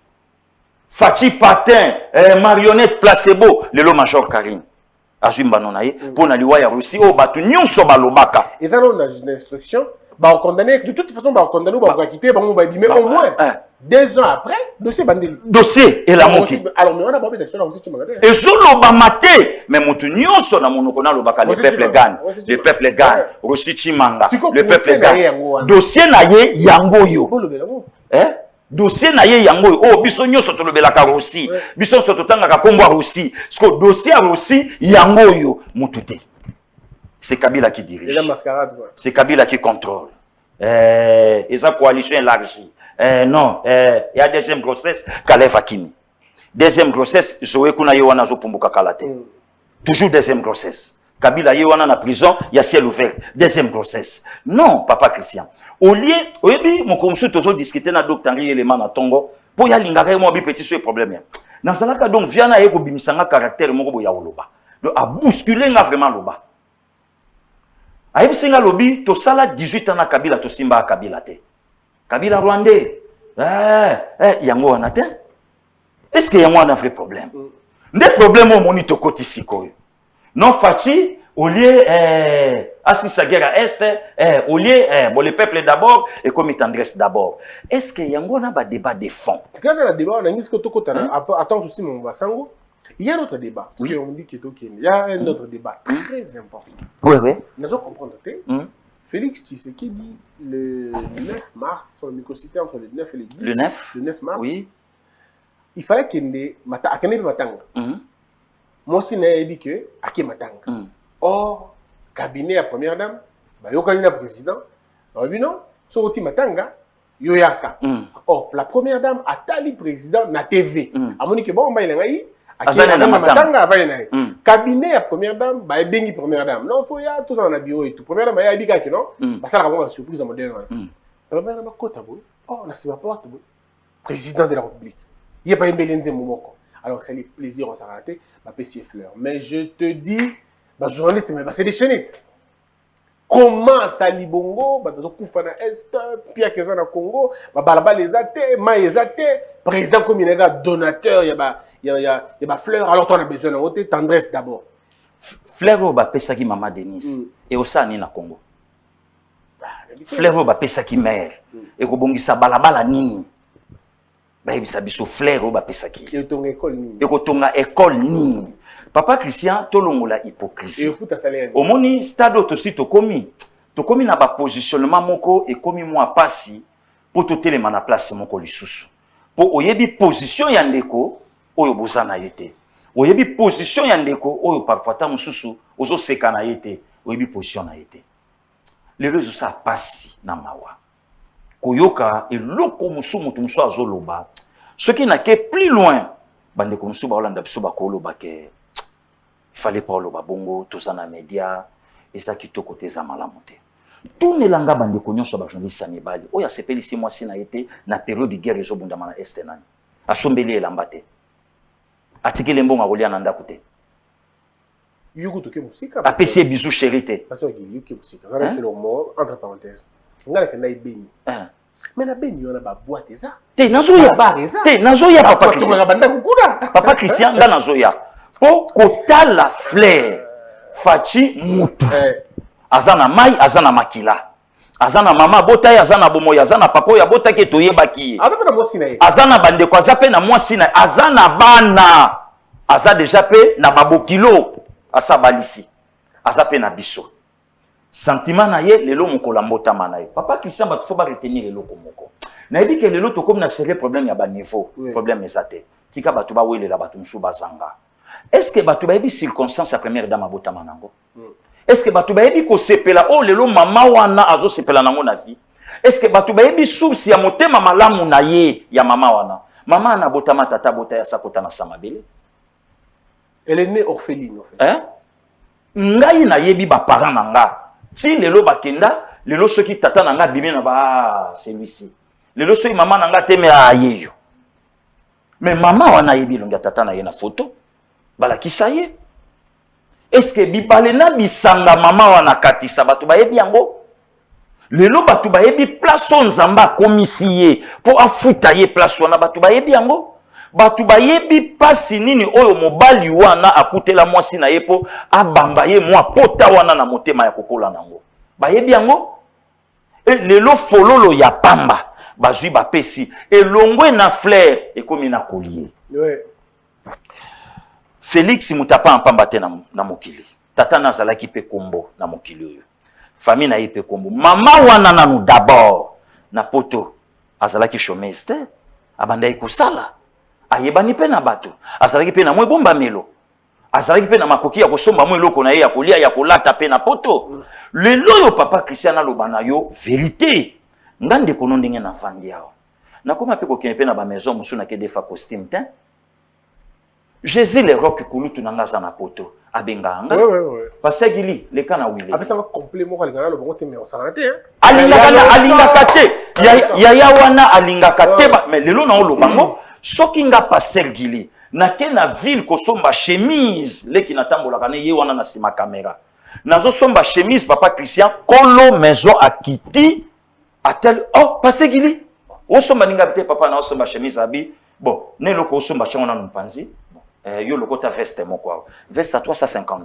Fachi Patin, marionnette placebo, le lo major Karine. Azumba nonaye pour na liwa ya Russie o batu nyonso balobaka. Et ça on a une instruction, ba condamné de toute façon ba condamné ba quitter ba mais au moins 2 ans après, dossier bandeli. Dossier et la moki. Alors mais on a pas besoin de aussi tu m'as dit. Et zolo ba maté, mais mutu nyonso na monoko na lobaka le peuple gagne. Le peuple gagne. Russie chimanga. Le peuple gagne. Dossier na ye yango yo. Dossier na ye yango oh biso nyonso tolobelaka Russie. Biso so totanga ka kombo Russie. Parce que dossier Russie yango yo mutu te. c'est Kabila qui dirige. Et la mascarade, quoi. C'est Kabila qui contrôle. Et sa coalition élargie. Non, il y a deuxième grossesse, Kalef Hakimi. Deuxième grossesse, Zoé Kuna Yowana Zopumbuka Kalate. Toujours deuxième grossesse. Kabila Yowana na prison, il y a ciel ouvert. Deuxième grossesse. Non, papa Christian. Au lieu, mon conseil toujours discuter na docteur Henri Eleman na Tongo, pour y aller ngaka mo bi petit sur problème. Dans ça là donc viana eko bimisanga caractère moko bo ya oloba. Donc a bousculer nga vraiment loba. Aïe singa lobby, to sala 18 ans na Kabila to simba Kabila te. Kabila Rwandais. Yango wana te. Est-ce que yango wana vrai problème? Des problèmes au monito koti sikoyo. Non Fachi, au lieu Assisa guerre à Est, au lieu bon le peuple d'abord et comme tendresse d'abord. Est-ce que yango wana ba débat de fond? Quand on a débat, on a dit que to kota attends aussi mon basango. Il y a un autre débat. Oui. On dit il y a un autre débat très important. Oui, oui. Nous allons comprendre. Félix Tshisekedi, le 9 mars, son microcité entre le 9 et le 10. Le 9? Le 9 mars. Oui. Il fallait qu'il y ait Matanga. Moi aussi, j'ai dit que Ake Matanga. Or, cabinet à première dame, il y a un président. Alors, non, sur le Matanga, Yoyaka. Or, la première dame a tali président na TV. A mon que bon, il y a cabinet à première dame, bah bengi première dame. Non, faut y a tout ça dans la bio et tout. Première dame, il y a bika qui non. Bah ça la vraiment surprise à modèle. Première dame kota boy. Oh, on a c'est pas boy. Président de la République. Il y a pas une belenze moment. Alors c'est les plaisirs on s'arrêter, bah pessier fleur. Mais je te dis, bah journaliste mais bah c'est des chénettes. Comment ça libongo, bah dans Koufana Est, Pierre Kezana Congo, bah balaba les athées, ma les athées, président comme il y a donateur, il y a fleur, alors on a besoin de tendresse d'abord. Fleur au pesa qui maman Denise et au sani na Congo. Fleur au pesa qui mère et ko bongisa balabala nini. Ba yebisa biso fleur au pesa qui. Et ton école nini. Et ko tonga école nini. Papa Christian tolongola hypocrisie. Et fout à salaire. Au moni stade aussi to komi na ba positionnement moko et komi moi pasi pour to telema na place moko lisusu. Pour oyebi position ya ndeko oyo bozana yete. Oyebi position ya ndeko oyo parfois ta mususu ozo seka na yete. Oyebi position na yete. Les réseaux ça pasi na mawa. Koyoka eloko musu mutu musu azoloba. Ce qui n'a que plus loin bande ko musu ba olanda biso ba koloba ke il fallait pas le babongo tout ça na média et ça qui to côté za malamonte. Tout ne langa bande ko nyonso ba journaliste mibali. Oya sepeli si moi si na été na période de guerre zo bunda mana est nani. Asombeli elambate. Atikele mbonga kolia na ndako te. Yuko to ke musika. Apesi bisou chérité. Parce que yuko musika. Ça va faire le mot entre parenthèses. Ngala ke na ibeni. Mais na beni yona ba boîte za. Te nazoya. Te nazoya papa Christian. Papa Christian nga nazoya. Po kotala fleur fachi mutu. Azana mai azana makila. Azana mama bota ya azana bomo ya azana papa ya bota ke toyebaki. Azana bande kwa zape na mwasi na azana bana. Aza déjà pe na babokilo asa balisi. Azape na biso. Sentiment na ye lelo mokola mbota manaye. Papa Christian ba faut ba retenir lelo komoko. Na yebi ke lelo to comme na sérieux problème ya ba niveau, problème ezate. Tika batu ba welela batu msu bazanga. Est-ce que batu ba yebi circonstance la première dame abota manango? Est-ce que batu ba yebi ko sepela oh lelo mama wana azo sepela nango na vie? Est-ce que batu ba yebi source ya motema malamu na ye ya mama wana? Mama na bota matata bota ya sakota na samabele. Elle est née orpheline en fait. Hein? Ngai na yebi ba parents nanga. Si lelo bakenda, lelo soki tata nanga bimé na ba celui-ci. Lelo soki maman nanga teme ayeyo. Mais maman wana yebi longa tata na ye na photo. Bala kisaye. Est-ce que bibale na bisanga maman wana katisa batu ba yebi yango? Lelo batu ba yebi place nzamba komisiye pour afuta ye place wana batu ba yebi yango? Batu ba yebi pasi nini oyo mobali wana akutela mwasi na ye po abamba ye mwa pota wana na motema ya kokola nango. Ba yebi yango? E lelo fololo ya pamba bazui ba pesi elongwe na fleur ekomi na collier. Ouais. Félix mutapa pamba te na mokili. Tata nazalaki pe kombo na mokili oyo. Famille na ye pe kombo. Mama wana nanu d'abord na poto azalaki chômeuse te abanda ekosala. Ayebani pe na bato azalaki pe na mwe bomba melo azalaki pe na makoki ya kosomba mo eloko na ye ya kolia ya kolata pe na poto. Lelo yo papa Christian aloba na yo vérité. Ngande kono ndenge na vandi yao. Na koma pe kokene pe na ba maison musu na ke defa costume tin. Jésus le roc kulutu na ngaza na poto. Abenganga. Ouais. Parce que le kana wile. Après ça va complément kwa lingana le bon te mais on s'en raté hein. Alingaka te. Ya wana alingaka te mais lelo na olobango soki nga passer gili na ke na ville ko somba chemise leki na tambola kana ye wana na sima caméra. Nazo somba chemise papa Christian kolo maison akiti atel oh passer gili. O somba ninga te papa na somba chemise abi. Bon, ne loko somba changona numpanzi. Yo loko ta veste mo quoi. Veste à $350.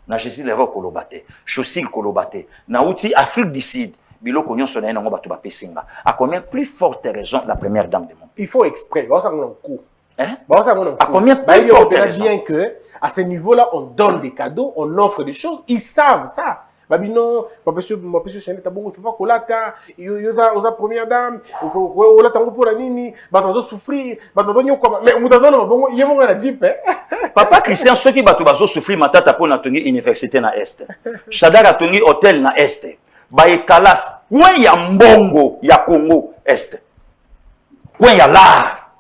Na Jésus le roc kolobate, chaussures kolobate. Na outil Afrique du Sud, biloko nyonso na ngo batu ba pesinga. À combien plus forte raison la première dame de mon. Il faut exprès, va ça mon coup. Hein? À combien plus forte raison? Bien que à ce niveau-là on donne des cadeaux, on offre des choses, ils savent ça. Babi non, ma monsieur Chanel tabongo fait pas kolata, yoza première dame, ola tango pour la nini, bato souffrir, bato nyoko mais mutadona babongo yemo na jeep Papa Christian soki bato bazo souffrir matata po na tongi université na Est. Shadara tongi hôtel na Est. Ba ekalas, coin ya mbongo ya Congo Est. Coin ya l'art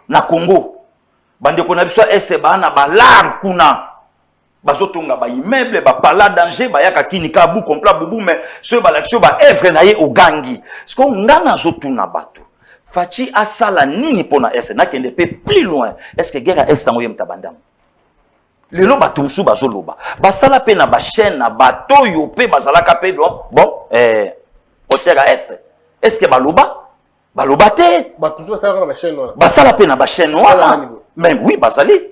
na Congo. Bande ko na biso Est ba na ba l'art kuna. Bazotonga ba immeuble ba pala danger ba yaka kinika bu complet bubu mais ce ba l'action ba œuvre na ye ogangi. Ce qu'on ngana zotuna bato. Fachi asala nini pona Est na kende pe plus loin. Est-ce que guerre Est ngo yem tabandam? Lelo bato musu bazoloba. Basala pe na ba chaîne na bato yo pe bazalaka pe donc bon hôtel à Est. Est-ce que baloba? Baloba te. Bato basala na ba chaîne wana. Basala pe na ba chaîne wana. Mais oui bazali.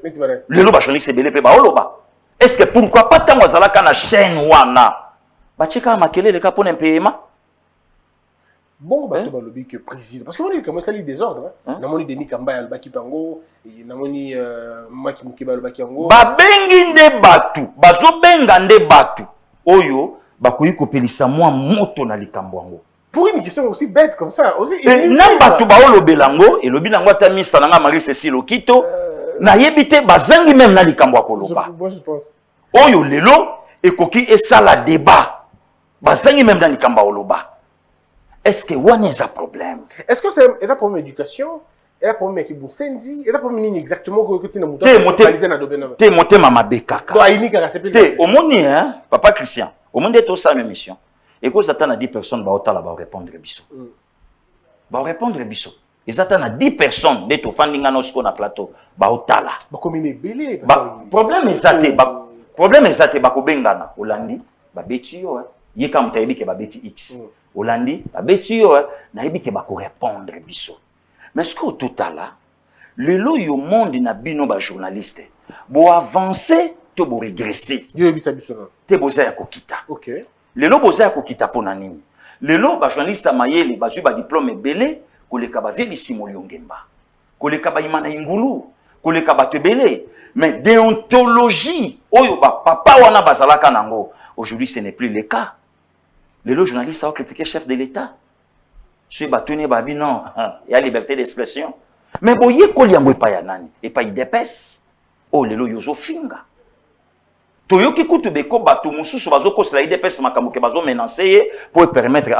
Lelo ba journaliste belé pe ba oloba. Est-ce que pourquoi pas tant wazalaka na chaîne wana? Bachika makele le kapone paiement. Bon bato balobi que président parce que on dit comment ça lit désordre hein. Namoni Denis Kamba ya baki pango, namoni Maki Mukiba le baki yango. Ba bengi nde batu, bazo benga nde batu. Oyo bakoyi kopelisa moi moto na likambo yango. Pour une question aussi bête comme ça, aussi na batu ba olobelango et lobi nango ta ministre nanga Marie Cécile Okito. Na yebite bazangi même na likambo akoloba. Moi je pense. Oyo lelo ekoki esala débat. Bazangi même na likambo oloba. Est-ce que one is a problème? Est-ce que c'est un problème d'éducation? Et un problème qui vous sendi? Et un problème exactement que tu n'as pas Te monté mama bekaka. Donc aini ka sepeli. Te omoni hein papa Christian. Omoni de to sa même mission. Et que ça t'a 10 personnes ba otala ba répondre biso. Ba répondre biso. Et ça t'a 10 personnes de to fandinga no sko na plateau ba otala. Ba commune belé problème ezate ba problème ezate ba ko bengana Olandi ba beti yo hein. Yeka mutayebi ke ba beti X. Olandi ba beti yo hein. Na yebi ke ba ko répondre biso. Mais ce que tout à l'heure, le lo yo monde na bino ba journaliste, bo avancer to bo régresser. Yo ebisa biso na. Te boza ya kokita. OK. Le lo boza ya kokita pona nini? Le lo ba journaliste mayele ba zu ba diplôme belé, koleka ba veli simoli ongemba. Koleka ba imana ingulu, koleka ba tebele. Mais déontologie, oyo ba papa wana bazalaka nango. Aujourd'hui ce n'est plus le cas. Le lo journaliste a critiqué chef de l'État. Je batuni babi non, il y a liberté d'expression. Mais bon, il y a quoi liambo pa ya nani et pas idepes. Oh lelo yozo finga. Toyoki kutu beko batu mususu bazoko sala idepes makamuke bazo menacer pour permettre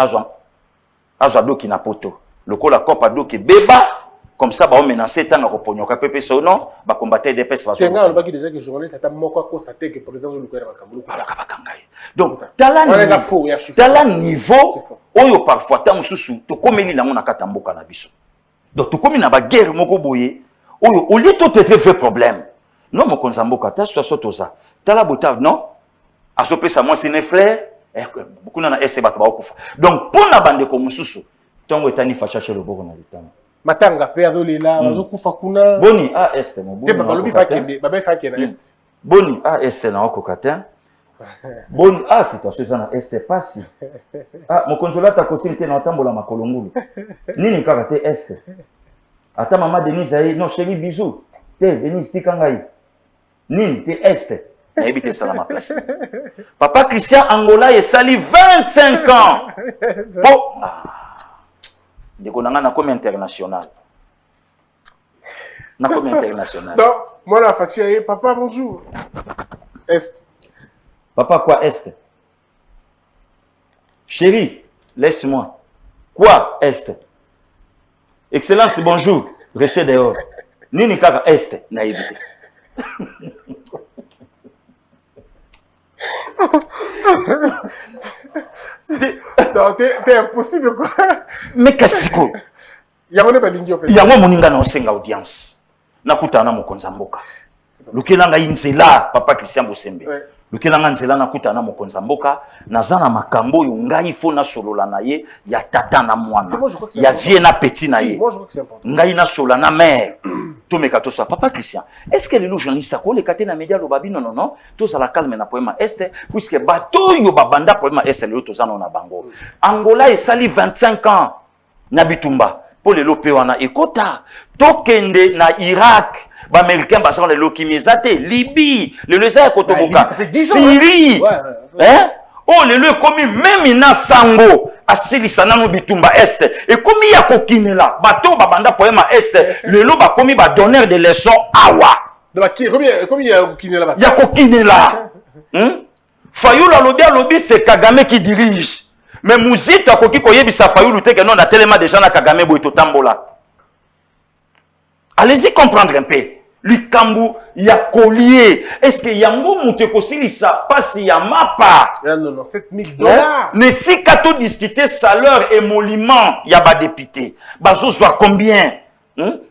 à Zado qui na poto. Le ko la copa do ki beba comme ça ba menacer tanga ko ponyoka pepe sono ba combattre idepes bazo. Tenga on ba ki déjà que journaliste ta moko ko sa te que président lu ko era makamulu. Baloka bakangai. Donc tala niveau oyo parfois ta mususu to komeli nango na katamboka na biso. Donc to komi na ba guerre moko boye oyo au lieu to traiter vrai problème. Non mon konzamboka ta situation toza. Tala bota non asopesa moi c'est frère beaucoup na ese bato ba okufa. Donc pour na bande ko mususu tongo etani facha chez le boko na litama. Matanga pe azolela bazokufa kuna. Boni a este mo boni. Te ba lobi fa kende ba ba fa kende na est. Boni a este na okokata. Bon, ah, situation ça na este pasi. Ah, mon consolata kosinté na tambola makolongulu. Nini kaka te este. Ata mama Denise ayi, non chérie bisous. Te Denise tikangai. Nini te este. Na ebite ça na ma place. Papa Christian Angola et sali 25 ans. Po. De konanga na comme international. Na comme international. Moi, la Fatia, papa, bonjour. Est. Papa, quoi, Est? Chérie, laisse-moi. Quoi, Est? Excellence, bonjour. Restez dehors. Nini kaka Est, n'a évité. T'es impossible, quoi. Mais qu'est-ce que Il y a un ligne, en fait. il y a un moninga na osenga audience. Nakutana mokonza mboka. Lukelanga inzela, papa Christian Bosembe. Lukelanga nzela nakutana mokonza mboka. Nazana makambo yo ngai fo na solola na ye ya tata na mwana. Ya vie na petit na ye. Moi, je crois que c'est important. Ngai na sola na mère. Tomeka to so papa Christian. Est-ce que les journalistes ko le kate na média lo babi non non non. To ça la calme na poema est puisque bato yo babanda poema est le to zana na bango. Angola et sali 25 ans na bitumba. Pour les lopé wana ekota. Tokende na Irak. Ba américain basant les lokimizate Libye, le lesa kotoboka. Syrie. Hein? Oh le lieu commis même na sango asilisa nanu bitumba est et comme ya kokinela bato babanda poema est le lo ba komi ba donneur de leçons awa Combien il y a kokinela ya kokinela Fayulu lobby c'est Kagame qui dirige mais Muzito akoki koyebisa Fayulu te que non na telema déjà na Kagame boy to tambola. Allez-y comprendre un peu. Likambu ya collier. Est-ce que yango mute kosilisa pasi ya mapa? Non, $7,000. Mais si kato discuter salaire émolument ya ba député. Bazo soit combien?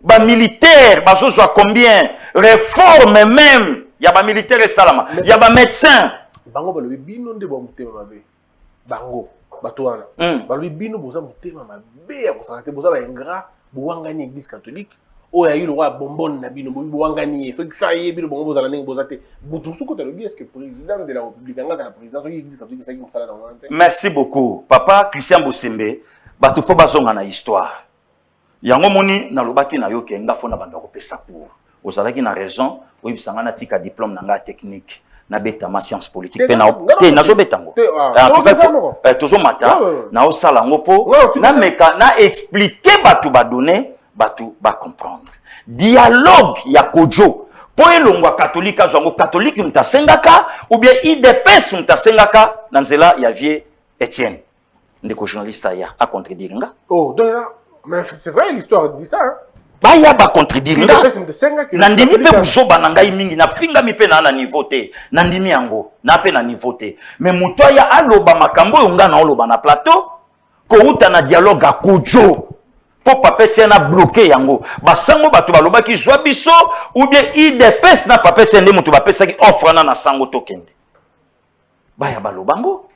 Ba militaire, bazo soit combien? Réforme même. Ya ba militaire et salama. Ya ba médecin. Bango ba lobi bino nde ba mutema mabe. Bango batwana. Ba lobi bino boza mutema mabe ya kosaka boza ba ingrat bowangani église catholique. Oh, il y a eu le roi bonbonne, Nabino, Bouangani, il ça y est, le bon, vous allez bosate. Boutousou, quand tu est-ce que le président de la République, la présidence, il dit que ça y est, merci beaucoup. Papa Christian Bosembe, Batoufo Bazonga na histoire. Yango moni, na lobaki na yo kenga fona bandako pesa pour. Ozalaki na raison, oui, sangana tika diplôme nanga technique. Na beta ma science politique. Pe na te nazo betango. En tout cas, toujours matin, na osala ngopo, na meka na expliquer batu ba donner. Batu ba comprendre dialogue ya kojo po elongwa catholique azwango catholique mtasengaka ou bien IDPS mtasengaka na nzela ya vie Etienne ndeko journaliste ya a contredire nga. Oh donc mais c'est vrai l'histoire dit ça hein. Ba ya ba contredire nga na ndimi pe buzoba na ngai mingi na finga mi pe na niveau te na ndimi yango na pe na niveau te mais muto ya aloba makambo yonga na oloba na plateau ko uta na dialogue a kojo. Pour papa tiena bloqué yango basango bato baloba ki zwa biso ou bien IDPS na papa tiende mutu bapesa ki offre na sango tokende baya balobango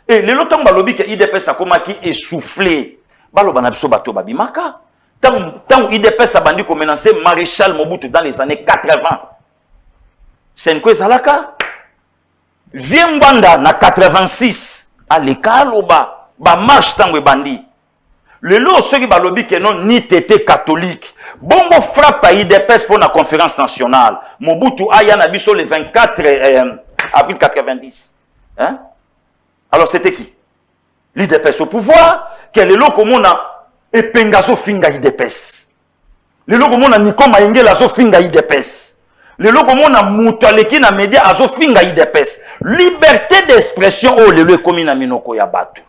et le lotang balobi ke IDPS akoma ki essoufflé baloba na biso bato babimaka tant IDPS abandi ko menacer Maréchal Mobutu dans les années 80 c'est quoi zalaka vient Mbanda na 86 à l'écaloba ba marche tango bandi. Le lot ceux qui balobi que non ni tété catholique. Bongo frappe à IDPS pour la conférence nationale. Mobutu aya na biso le 24 avril 90. Hein? Alors c'était qui? L'IDPS au pouvoir. Quel est le comme a et Pengazo finga IDPS. Le lot comme on a Nico Maïngel azo finga IDPS. Le lot comme on a Moutaleki na média azo finga IDPS. Liberté d'expression oh le comme na minoko ya batu.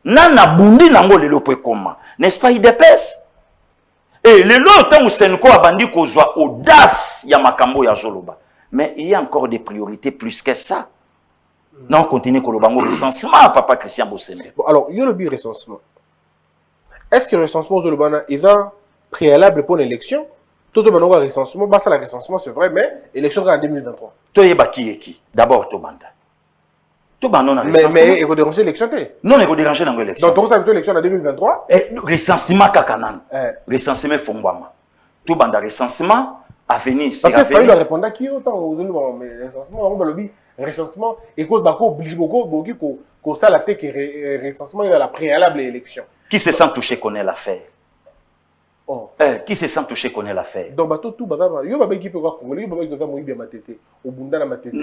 Nana bundi nango lelo po ekoma n'est-ce pas IDPS et lelo tant Senko abandi kozwa audace ya makambo ya zoloba mais il y a encore des priorités plus que ça non continue kolobango recensement papa Christian Bosembe. Bon alors il y a le but recensement est-ce que le recensement zolobana est un préalable pour l'élection tout ce bango recensement bah ça la recensement c'est vrai mais élection en 2023 toyeba qui d'abord to banda. Mais il faut déranger l'élection. Non, il faut déranger l'élection. Donc, on a l'élection en 2023. Recensement kakanan. Recensement fongwama. Tout banda recensement à venir. Parce que Fayulu répondre à qui autant mais recensement, on va le recensement. Écoute, Bako oblige beaucoup que ça la tête que recensement il a la préalable élection. Qui se sent touché connaît l'affaire. Oh. Qui se sent touché connaît l'affaire. Donc bateau tout bazaba yo baba qui peut quoi congolais yo baba qui mo ibia matete au bunda na matete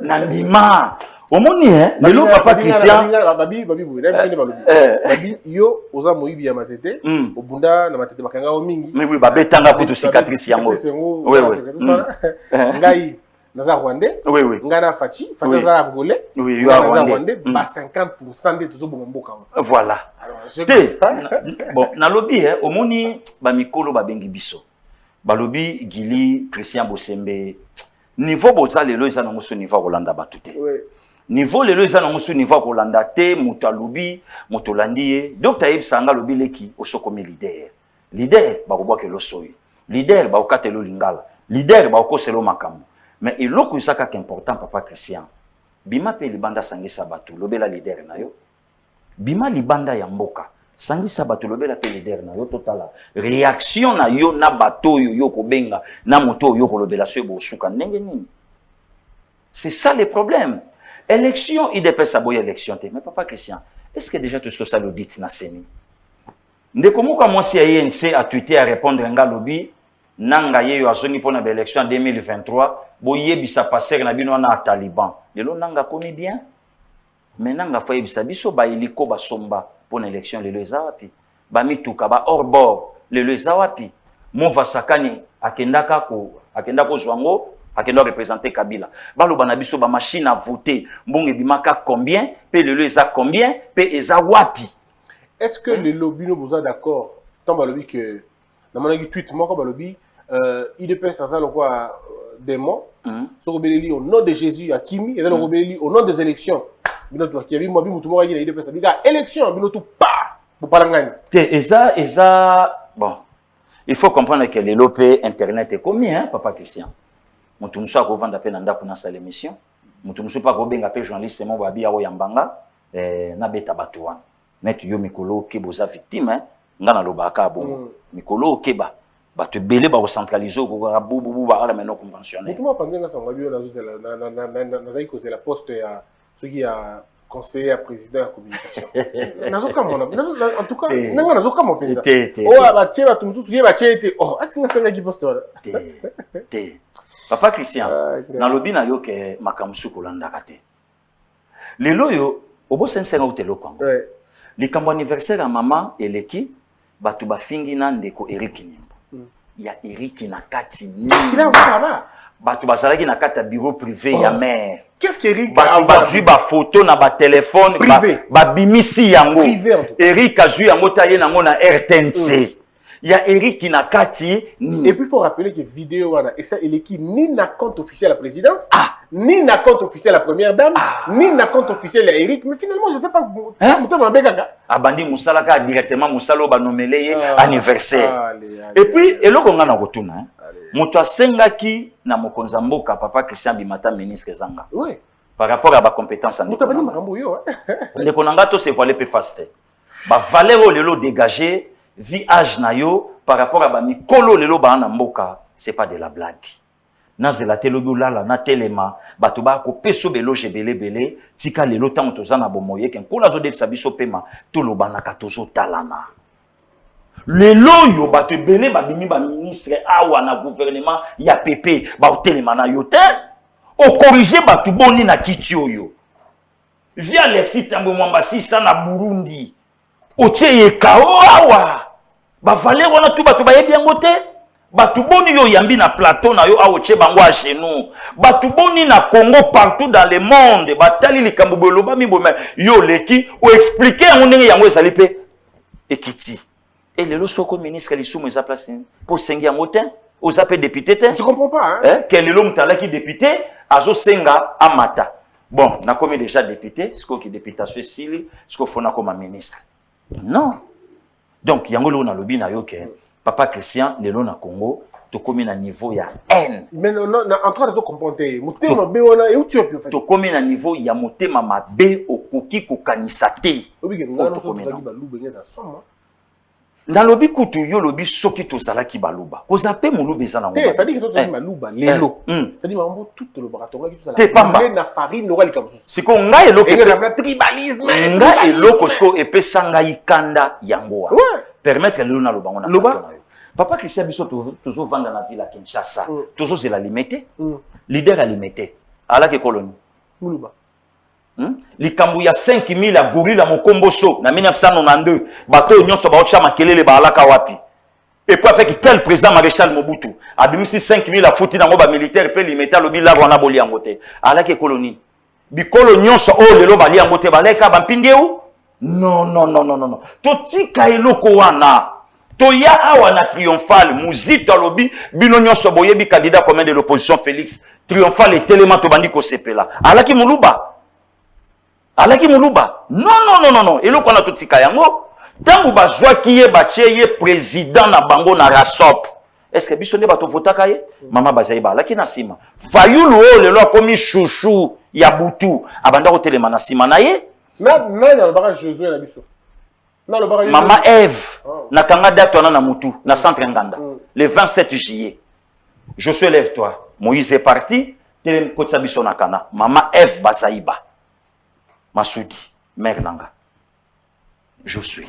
Nandima omoni lelo papa Christian babi boy na bini balobi babi yo oza mo ibia matete au bunda na matete bakanga o mingi mais oui babetanga pour cicatrice yango oui ngai naza rwandais oui ngana fachi za angolais oui yo rwandais ba 50% de tout bon mboka voilà bon nalobi omoni ba mikolo ba bengi biso balobi Gili Christian Bosembe niveau boza lelo eza nango so niveau kolanda batu te niveau lelo eza nango so niveau kolanda te mutu alobi mutu olandi Dr Ebsa nga lobi leki osokomi leader bakobwaka losoyi leader bakokatela lingala leader bakokosela makambo mais eloko isaka ka important papa Christian bima pe libanda sangisa batu lobela leader na yo bima libanda ya mboka sangisa batu lobela pe leader na yo totala réaction na yo na bato yo kobenga na moto yo kolobela so bosuka ndenge nini. C'est ça le problème. Élection IDPS aboye élection te mais papa Christian est-ce que déjà tu social audit na seni ndeko moka mwasi ya INC a tweeté à répondre nga lobi nanga yeyo azongi pona ba élection en 2023 boyebisa passer na bino na Taliban lelo nanga komi bien mais nanga fa yebisa biso ba iliko ba somba pona élection lelo eza wapi ba mituka ba hors bord lelo eza wapi Mova Sakani akenda ko zwango akenda représenter Kabila baloba na biso ba machine à voter mbonge bimaka combien pe lelo eza combien pe eza wapi. Est-ce que les lobbies nous sont d'accord tant balobi que dans mon tweet moi comme balobi IDPS ça le quoi des mots so rebelli au nom de Jésus à Kimi et dans rebelli au nom des élections bino to ki abi mo bi mutu mo ga IDPS biga élection bino to pa pour parangani te eza bon il faut comprendre que les lopé internet est combien papa Christian mutu muso akovanda pe na ndaku na sala émission mutu muso pa ko benga pe journaliste mo ba bi ya yambanga na beta batuan net yo mikolo ke boza victime ngana lobaka bon mikolo keba bato belé ba centraliser ko ka bubu ba ala meno conventionnel comment penser ça on va bien na zai causer la poste ya ce qui a conseiller à président à communication nazoka mona en tout cas nanga nazoka mo penza oh ba cheba tumususu ye ba chete oh est-ce que ngasanga ki poste wala te papa Christian na lobi na yo ke makamsu kolanda kate lelo yo obo sensenga utelo kwango likambo anniversaire à maman eleki batu bafingi na ndeko Eric Nimbo ya Eric na kati qu'est-ce qu'il a là-bas batu bazalaki na kata bureau privé ya mère qu'est-ce qu'Eric batu bazui ba photo na ba téléphone ba bimisi yango Eric a joué yango taye nango na RTNC ya Eric na kati et puis il faut rappeler que vidéo wana et ça eleki ni na compte officiel à la présidence ni na compte officiel à la première dame ni na compte officiel à Eric mais finalement je sais pas mutamwa bekaka abandi musalaka directement musalo ba nomelé anniversaire et puis eloko nga na kotuna muto asengaki na mokonza mboka papa Christian Bimata ministre zanga oui par rapport à ba compétence en mutabani makambo yo ndeko nanga to se voiler pe faste ba valeur lelo dégager vie âge na yo par rapport à ba mikolo lelo ba na mboka c'est pas de la blague nazela telobi lala na telema bato ba ko peso beloge belé tika lelo tango tozana bomoye ken kola zo defisa biso pema to lobana ka tozo talana lelo yo bato belé ba bimi ba ministre awa na gouvernement ya PP ba otelema na yo te o corriger bato boni na kiti oyo via Alexis Tambo Mwambasi sa na Burundi ocheye kao awa ba valer wana tu bato ba yebi yango te batu boni yo yambi na plateau na yo aoche bango a genou batu boni na Congo partout dans le monde batali likambo boloba miboma yo leki o expliquer yango ndenge yango ezali pe ekiti et lelo soko ministre lisumu eza place pour sengi yango te oza pe député te tu comprends pas hein que lelo mutala ki député azo senga amata bon na komi déjà député siko ki députation sili siko fona comme ministre non donc yango lo na lobi na yo ke papa Christian lelo na Congo to komi na niveau ya haine mais non en train de comprendre motema be wana et où tu es plus fait to komi na niveau ya motema mabe okoki ko kanisa te obi ngano so tozaki baluba ngeza soma na lobi kutu yo lobi soki to salaki baluba koza pe muluba eza na ngomba te fadi que to tozaki baluba lelo fadi mambo tout le baratonga ki to te pamba na farine no kalika mususu siko ngai eloko et le tribalisme ngai eloko siko epesa ngai kanda yango wa permettre le na lobango na Loba? carton na yo. Papa Christian biso toujours vendre dans la ville à Kinshasa. Toujours c'est la limité. Leader à limité. À la colonie. Muluba. Likambu ya 5000 à gorilla mokomboso na 1992 bato nyonso ba ocha makelele ba alaka wapi. Et puis avec quel président maréchal Mobutu a 5000 à fouti dans ba militaire pe limité lobi la wana boli angote. À la colonie. Bikolo nyonso o lelo bali angote baleka ba mpinde ou? Non non non non non. Totika eloko wana. Toya awa na triomphal muzito lobi bino nyonso boyebi candidat commun de l'opposition Félix triomphal et tellement to bandi ko sepela. Alaki muluba. Alaki muluba. Non non non non non. Eloko na totika yango. Tangu bazwa kiye bacheye président na bango na rasop. Est-ce que biso ne bato votaka ye? Mama bazayi ba alaki na sima. Fayulu o lelo akomi chouchou ya butu. Abanda ko telema na sima na ye. Mais dans le barrage Josué la biso. Maman Eve, na kanga date na mutu, na centre Nganda, le 27 juillet. Josué, lève-toi. Moïse est parti, telem kotsa biso na kana. Maman Eve Bazaïba. Masoudi, mère Nanga. Josué.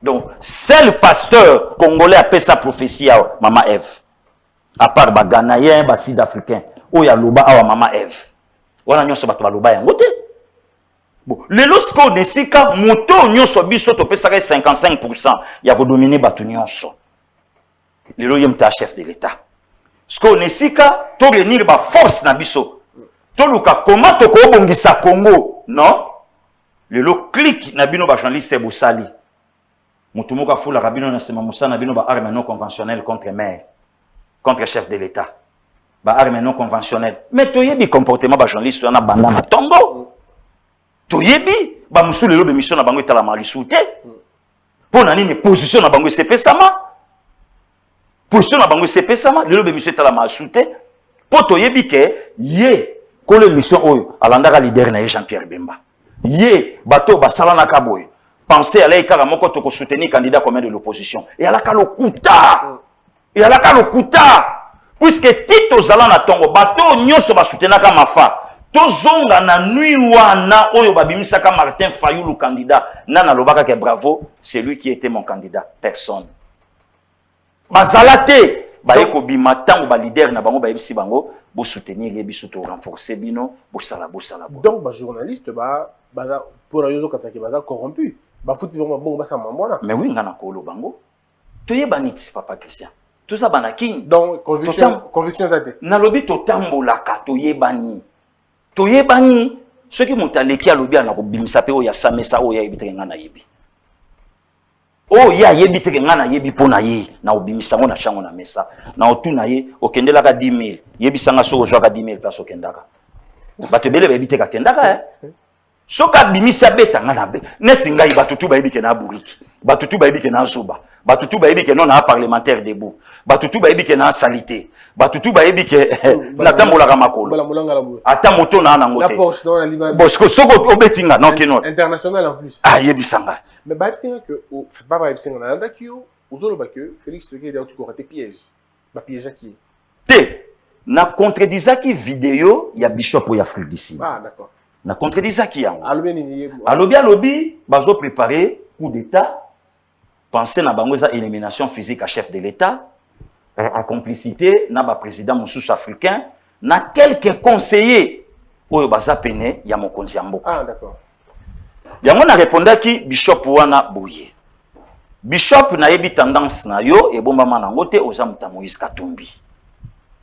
Donc, seul pasteur congolais a fait sa prophétie à Maman Eve. À part ba Ghanéen, ba Sud-Africain. Oya loba awa Maman Eve. Wana nyonso bato ba loba yango te. Bon, les lorsqu'on est si ka moto nyonso biso to pesa 55%, ya ko dominer batu nyonso. Les loyem ta chef de l'état. Ce qu'on est si ka to réunir ba force na biso. To luka comment to ko bongisa Congo, non? Les lo clique na bino ba journaliste bosali. Moto moka fula rabino na sema musa na bino ba arme non conventionnelle contre maire, contre chef de l'état. Ba arme non conventionnelle. Mais to yebi comportement ba journaliste na banda na tongo. Toyebi ba musu lelo be mission na bango etala malisuté pona nini position na bango sepesama position na bango sepesama lelo be mission etala malisuté po toyebi ke ye ko le mission oyo alandaka leader na Jean-Pierre Bemba ye bato basala na kaboy penser à l'aïka moko to ko soutenir candidat commun de l'opposition et alaka lo kuta puisque Tito zala na tongo bato nyonso ba soutenaka mafa tozonga na nuit wana oyo babimisaka Martin Fayulu candidat nana lobaka ke bravo c'est lui qui était mon candidat personne bazalate baeko bima tango ba leader na bango bayebisi bango bo soutenir ye biso to renforcer bino bo sala donc ba journaliste ba pour yozo kataki baza corrompu ba futi bango bongo basa mambona mais oui ngana ko lo bango toyeba niti papa Christian tout ça banakini donc conviction zate na lobi to tambola ka toyebani toyebani ceux qui montent à l'équipe à l'obia na kobimisa pe oya samesa oya yebiteke ngana yebi oya yebiteke ngana yebi pona ye na obimisa ngona chango na mesa na otuna ye okendela ka 10000 yebisanga so ozwa ka 10000 place okendaka bato bele yebiteka kendaka soka bimisa beta ngana be neti ngai batutu bayebike na buriki batutu bayebike na zuba batutu bayebike non na parlementaire debout batutu bayebike na salité batutu bayebike na tambola ka makolo ata moto na ngote la Porsche dans la Liban bosco soko obetinga non kino international en plus yebisanga mais bayebisanga que pas bayebisanga na ndakio ozoloba que Félix Tshisekedi tu ko raté piège ba piège qui te na contredisaki vidéo ya bishop ya Afrique du Sud d'accord na contredisaki yango alobi bazo préparer coup d'état penser na bango eza élimination physique à chef de l'état en complicité na ba président mosusu africain na quelques conseillers oyo baza pene ya mokonzi ya mboka d'accord yango na répondaki bishop wana boye bishop na yebi tendance na yo ebombama nango te oza muta Moïse Katumbi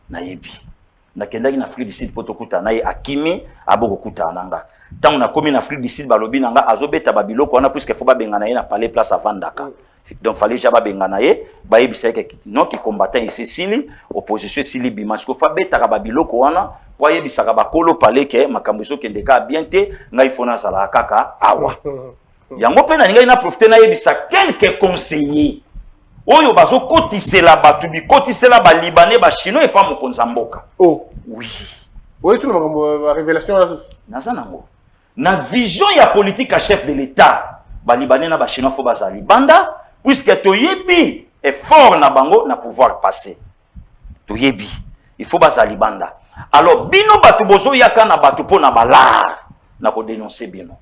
na yebi na kendaki na Afrique du Sud poto kuta na ye akimi aboko kuta nanga tangu na komi na Afrique du Sud balobi nanga azobeta babiloko wana puisque faut ba bengana ye na palais place avandaka donc fallait jaba bengana ye ba yebisa ke non qui combattant ici sili opposition sili bimasco fa beta ka babiloko wana po yebisa ka bakolo palais ke makambo so kendeka bien te ngai fona sala kaka awa yango pe na ngai na profiter na yebisa quelques conseillers oyo bazo kotisela batu bi kotisela ba libanais ba chinois et pas mokonzi mboka oui c'est une révélation nazanango na vision ya politique à chef de l'état ba libanais na ba chinois fo bazali banda puisque toyebi effort na bango na pouvoir passer toyebi il faut bazali banda alors bino batu bozo yaka na batu po na balar na ko dénoncer bino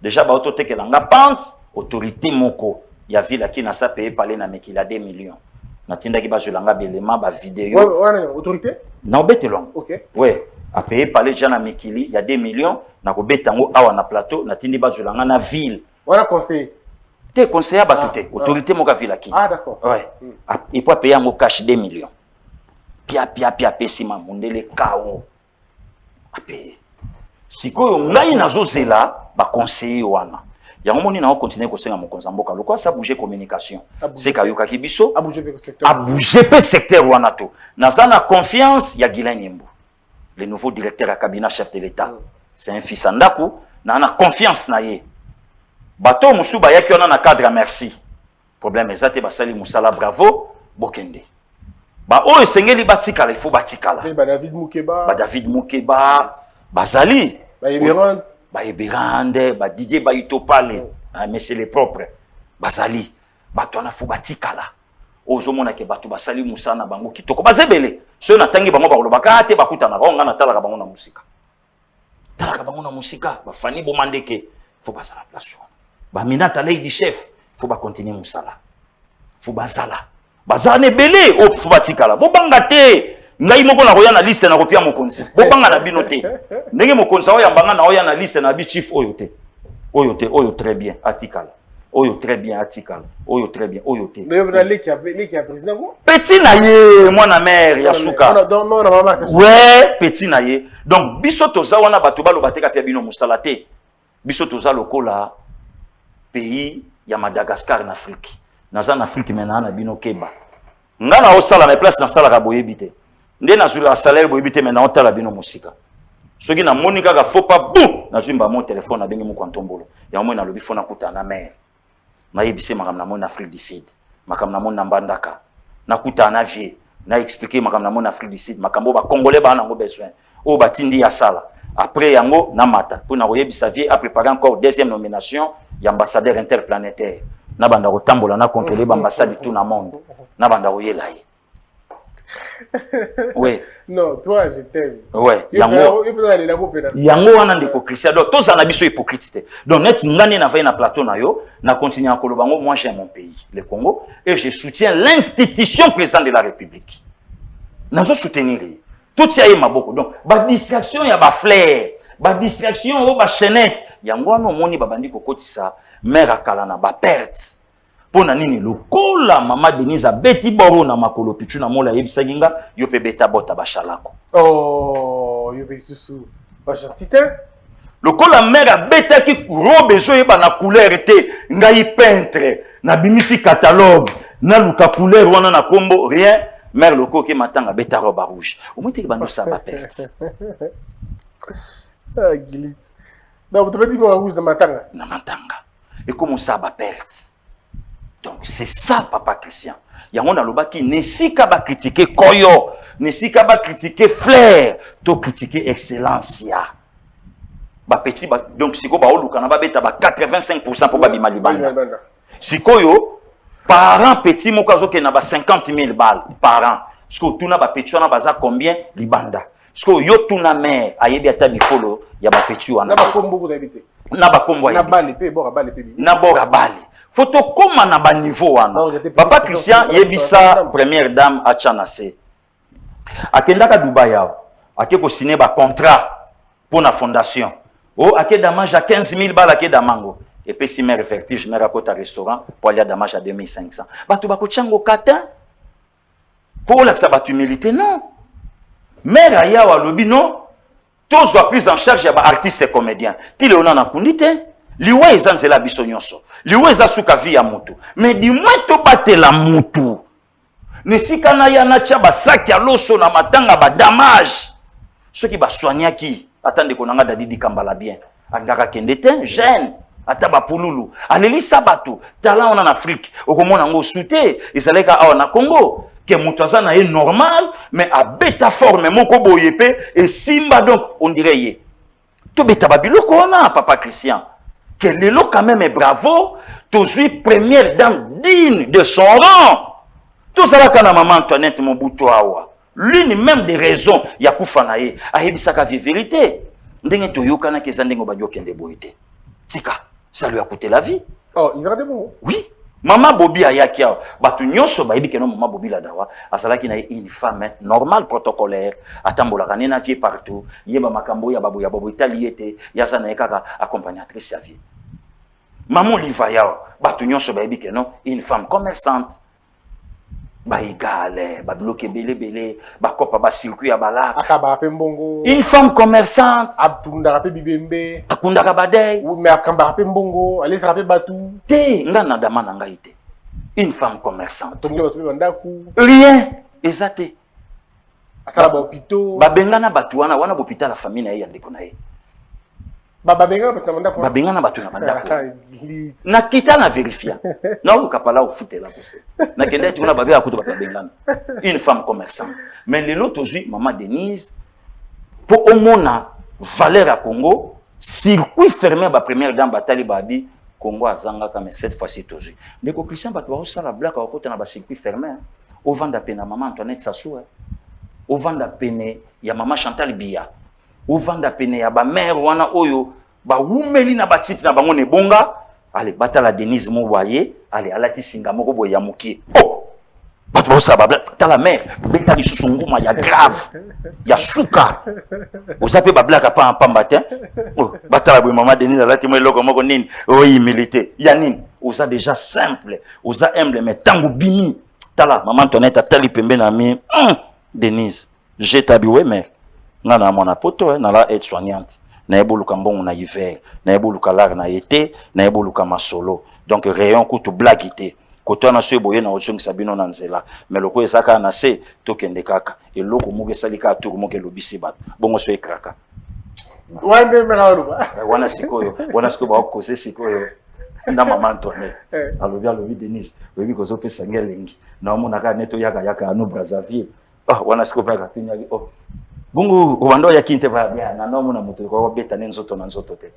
déjà ba autotekelanga pente autorité moko ya ville qui n'a sa payé parler na mekila 2 millions na tinda ki ba jolanga belema ba vidéo autorité na obetelong OK ouais a payé parler déjà na mekili ya 2 millions na ko betango awa na plateau na tindi ba jolanga na ville voilà conseil te conseiller ba tout autorité moka ville qui ah d'accord ouais et puis payer mo cash 2 millions pia pesima mundele kao a payer sikoyo ngai nazozela ba conseiller wana yango moni na continuer ko senga mokonza mboka lokwa ça bouger communication c'est kayoka kibiso a bouger pe secteur wana to nazana confiance ya Guilain Nyembo le nouveau directeur à cabinet chef de l'état c'est un fils andako na confiance na ye bato musuba yaki wana na cadre merci problème ezate basali musala bravo bokende ba o esengeli batikala il faut batikala ba David Moukeba bazali ba Eberande ba Didier Baito pale mais c'est les propres bazali bato na fu batikala ozomona ke bato basali musana bango kitoko bazebele so na tangi bango bakolobaka te bakuta na bango na talaka bango na musika ba fani bomandeke faut basala place ba minata lady chef faut ba continuer musala faut bazala ne belé o faut batikala bo banga te ngai moko na koya na liste na kopia mokonzi bo banga na bino te ndenge mokonzi oya mbanga na oya na liste na bi chief oyo très bien atikala oyo très bien atikala oyo très bien oyo te mais na leki ya président ko petit na ye mwana mère ya suka non na mama te ouais petit na ye donc biso toza wana bato baloba te kapia bino musala te biso toza lokola pays ya Madagascar en Afrique naza na Afrique mena na bino keba ngana osala na place na sala ka boyebite nde na zula salaire boyebite mena otala bino musika soki na monika ga faut pas boum na zimba mon téléphone na bengi mo kontombolo ya mo na lobi fona kuta na mère na yebise makam na mon Afrique du Sud makam na mon Mbandaka na kuta na vie na expliquer makam na mon Afrique du Sud makambo ba congolais ba na ngo besoin o batindi ya sala après yango na mata pour na yebisa vie a préparer encore deuxième nomination ya ambassadeur interplanétaire na banda ko tambola na contrôler ba ambassade tout na monde na banda ko yela ye ouais non toi je t'aime ouais yango wana ndeko Christian donc tous na biso hypocrite donc net ngani na na plateau na yo na continuer à kolobango moi j'aime mon pays le Congo et je soutiens l'institution président de la République nazo soutenir tout ça y maboko donc ba distraction ya ba flair ba distraction o ba chaînette yango wana omoni babandi kokotisa mère akala na ba perte pona nini lokola mama Denise abeti boro na makolo pichu na mola yebisaginga yo pe beta bota bashalako oh yo be susu ba gentité lokola mère abetaki robe zo yeba na couleur te ngai peintre na bimisi catalogue na luka couleur wana na kombo rien mère loko ke matanga beta robe rouge au moins te bando sa ba perte ah gilit donc tu beti robe rouge na matanga et comment ça ba perte. Donc c'est ça papa Christian. Yango na lobaki nesika ba critiquer koyo, nesika ba critiquer flair, to critiquer excellence ya. Ba petit ba donc siko ba oluka na ba beta ba 85% pour ba bima libanda. Sikoyo parents petit mokazo ke na ba 50,000 balles par an. Siko tuna ba petit na baza combien libanda. Siko yo tuna mère ayebi ata bikolo ya ba petit wana. Na ba kombo ko d'habiter. Na ba kombo ya. Na bali pe bora bali pe. Na bora bali. Photo comme na ba niveau wana. Papa Christian yebisa première dame a chanase. Akendaka Dubai yao. Ake ko signer ba contrat pour na fondation. Oh ake damage à 15,000 balles ake damango. Et puis si mère vertige mère akota restaurant pour aller à damage à 2,500. Batu bako chango kata. Pour la sabatu humilité non. Mère aya wa lobi non. Tous doivent prise en charge ya ba artiste et comédien. Ti le ona na kundite. Liwa ezanzela biso nyonso. Liwa ezasuka vi ya mutu. Mais di moins to batela mutu. Nesika na ya na tia ba sac ya loso na matanga ba damage. Ceux qui ba soignaki attendez ko nanga Dadi Kambala bien. Andaka kendete jeune ata ba pululu. Aleli sabatu talent on en Afrique. Okomona ngo souté ezaleka awa na Congo. Que mutu azana est normal mais à beta forme moko boyepe et simba donc on dirait yé. To beta babiloko ona papa Christian. Que l'élo quand même est bravo, toujours première dame digne de son rang. Tout ça là quand la maman Antoinette Mobutu awa. L'une même des raisons ya kufanaye a hebisaka vérité. Ndenge toyoka na kezandengo banyo kende boité. Tika, ça lui a coûté la vie. Oh, il a des mots. Oui. Mama Bobi ayakia batu nyonso ba yebi que non Mama Bobi la dawa asala ki na une femme normale protocolaire atambola kanena tie partout yeba makambo ya babu italiete ya sana ekaka accompagnatrice ya vie. Maman Oliva yao batu nyonso ba yebi que non une femme commerçante ba égale ba bloquer belé ba kopa ba circuit ya balaka akaba pe mbongo une femme commerçante abunda pe bibembe akunda ka badai ou mais akamba pe mbongo alisa pe batu te ngana dama na ngai te une femme commerçante tongi batu pe bandaku rien exacté asala ba hôpitaux ba bengana batu wana hôpital la famille na ye ndeko na ye baba bengana batu na bandaku ba bengana batu na bandaku na kita na vérifier na luka pala au futela kose na kende tu na babe akuto batu bengana une femme commerçante mais les autres aujourd'hui maman Denise pour au mona valeur à Congo circuit fermé ba première dame batali babi Congo azanga comme cette fois-ci toujours ndeko Christian batu ba sala black au côté na ba circuit fermé au vanda pena maman Antoinette Sassou au vanda pene ya maman Chantal Biya au vanda pene ya ba mère wana oyo ba umeli na batip na bango ne bonga allez batala Denise Mouwaye allez alati singa moko boy ya mukie oh batu ba sala ba ta la mère beta li susunguma ya grave ya suka osape ba blaka pa en pambate oh batala boy maman Denise alati mo eloko moko nini oyi milité ya nini osa déjà simple osa humble mais tango bimi tala maman Antoinette atali pembe na mi Denise j'ai tabiwe mère ngana mona poto na la aide soignante na eboluka mbongo na hiver na eboluka lar na été na eboluka masolo donc rayon kutu blaguité koto na so boye na ozongi sabino na nzela mais loko esaka na se to kende kaka eloko muge salika tour muge lobisi bat bongo so ekraka wande meraluba wana sikoyo ba koze sikoyo na maman Antoinette alobi Denise webi kozo pesa ngelengi na mona ka neto yaka anu Brazzaville wana sikoyo pa katinyaki bungu ubando ya kinte ba bia na nomo na mutu ko beta ne nzoto na nzoto te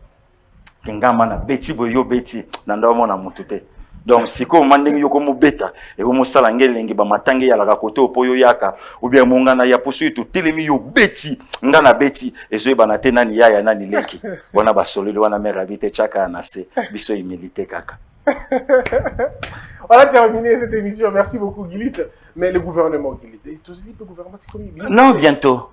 kingama na beti boyo beti na ndomo na mutu te donc siko mandingi yoko mubeta e ko musala ngelengi ba matangi ya la koto poyo yaka ou bien mongana ya posu to telemi yo beti ngana beti ezo bana te nani ya nani leki wana basoleli wana mera bite chaka na se biso humilité kaka. On a terminé cette émission. Merci beaucoup, Gilit. Mais le gouvernement, Gilit, le gouvernement, c'est comme non,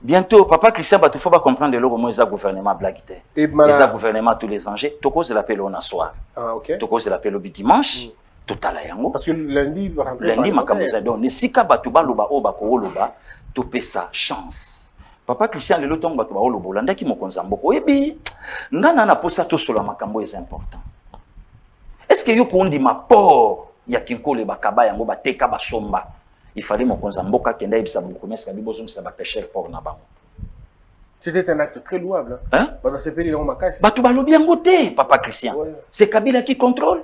bientôt. Papa Christian, il faut pas comprendre le comment le gouvernement blaguité. Et le gouvernement, tous les enjeux, tout cause l'appel au soir. Ah, ok. Tout cause l'appel au dimanche. Tout à l'heure. Parce que lundi, ma camouflage. Donc, ne si ka batuba loba oba koloba, tu peux sa chance. Papa Christian, le temps batuba olobo, landa ki mo konzamboko. Ebi, ngana na posa to solo makambo est important. Est-ce que yo kondi ma port ya kinkole bakaba yango bateka basomba il fallait mon konza mboka kenda ibisa bukomesa bibozo ngisa ba pêcheur port na bango. C'était un acte très louable hein ba se peli ngo makasi batu balobi yango te papa Christian ouais. C'est Kabila qui contrôle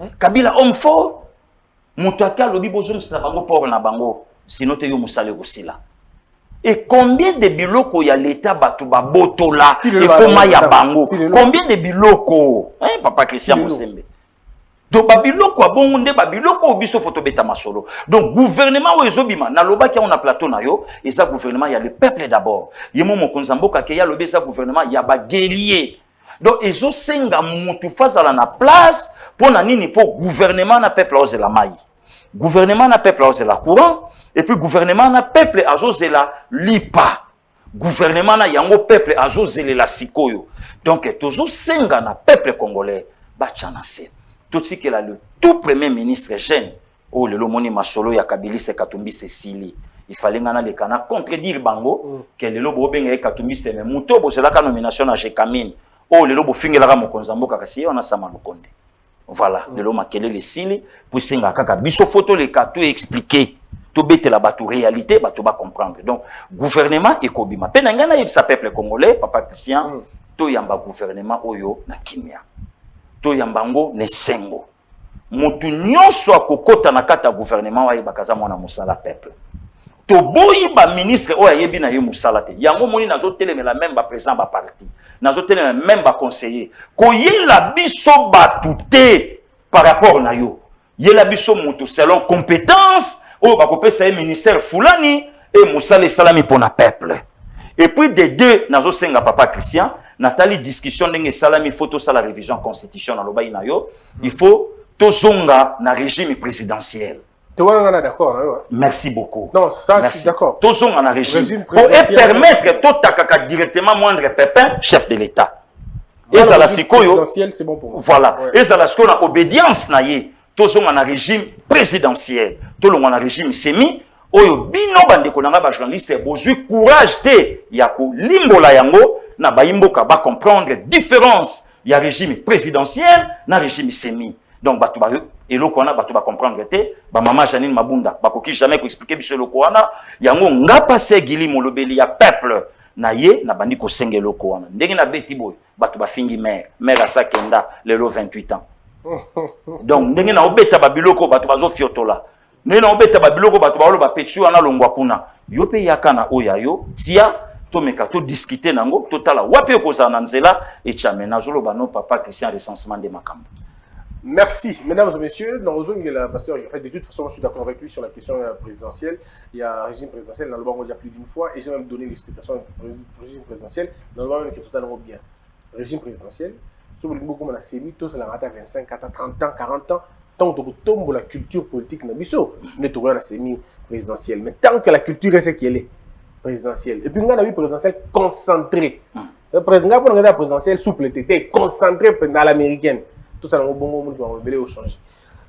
hein? Kabila homme fort mutaka lobi bozo ngisa bango port na bango sinon te yo musale kosila. Et combien de biloko ya l'état batu ba botola et comment ya bango combien de biloko hein papa Christian Mosembe. Donc babiloko abongo nde babiloko biso photo beta masolo. Donc gouvernement o ezobima na loba ki on a plateau na yo et ça gouvernement il y a le peuple d'abord. Yemo mokonza mboka ke ya lobe ça gouvernement il y a ba guerrier. Donc ezo senga mutu fazala na place pour na nini pour gouvernement na peuple oze la mai. Gouvernement na peuple oze la courant et puis gouvernement na peuple azoze la lipa. Gouvernement na yango peuple azoze la sikoyo. Donc tozo senga na peuple congolais ba chanase. Tout ce qu'il a le tout premier ministre jeune, oh le lomoni masolo ya Kabila se Katumbi Cécilie. Il fallait ngana le kana contredire bango que le lobo benga Katumbi se mais muto bo c'est la nomination na Jekamine. Oh le lobo fingela ka mokonza mboka kasi on a sama lokonde. Voilà, le lobo makele le sili pour singa kaka biso photo le ka tout expliquer. Tout bête la batu réalité batu ba comprendre. Donc gouvernement ekobima. Pe ngana yebisa peuple congolais papa Christian to yamba gouvernement oyo na kimia. To yambango ne sengo mutu nyonso akokota na kata gouvernement wa yebakaza mwana musala peuple to boyi ba ministre oya yebi na ye musala te yango moni nazo telemela même ba président ba parti nazo telemela même ba conseiller ko yela biso batute par rapport na yo yela biso mutu selon compétence o ba kopesa ye ministère fulani et musala salami pour na peuple et puis de deux nazo senga papa Christian Nathalie discussion ndenge salami photo ça la révision constitution na loba ina yo il faut tozonga na régime présidentiel. D'accord, hein? Merci beaucoup. Non, ça, merci. Je suis d'accord. Tozonga na régime pour permettre tout takaka directement moindre Pépin, chef de l'État. Et ça la sikoyo. C'est bon pour vous. Voilà. Et ça la sikoyo na obédience na ye. Tozonga na régime présidentiel. Tozonga na régime semi. Oyo bino bandeko nanga ba journaliste bozui courage te ya ko limbola yango na baimboka ba comprendre différence ya régime présidentiel na régime semi. Donc batu ba eloko wana batu ba comprendre te ba mama Janine Mabunda ba koki jamais ko expliquer biso eloko wana yango ngapa se gili molobeli ya peuple na ye na bandi ko senga eloko wana ndenge na beti boy batu ba fingi mère asakenda lelo 28 ans. Donc ndenge na obeta ba biloko batu bazo fiotola. Nena obeta babiloko bato baolo ba petu ana longwa kuna yo pe yakana oya yo tia to meka to discuter nango totala wapi ko na nzela et chamena zolo bano papa Christian recensement de makambo. Merci mesdames et messieurs, dans la pasteur en fait de toute façon je suis d'accord avec lui sur la question présidentielle. Il y a un régime présidentiel dans le banc on dit plus d'une fois et j'ai même donné l'explication du régime présidentiel dans le banc qui est totalement bien. Régime présidentiel sur le niveau comme on a sémi tout ça la rate à 25 à 30 ans 40 ans. Tant que tombe la culture politique na biso ne to na semi présidentielle mais tant que la culture reste qu'elle est présidentielle et puis on a vu présidentielle concentré le président pour regarder la présidentielle souple était concentré dans l'américaine tout ça dans bon moment on va au changer.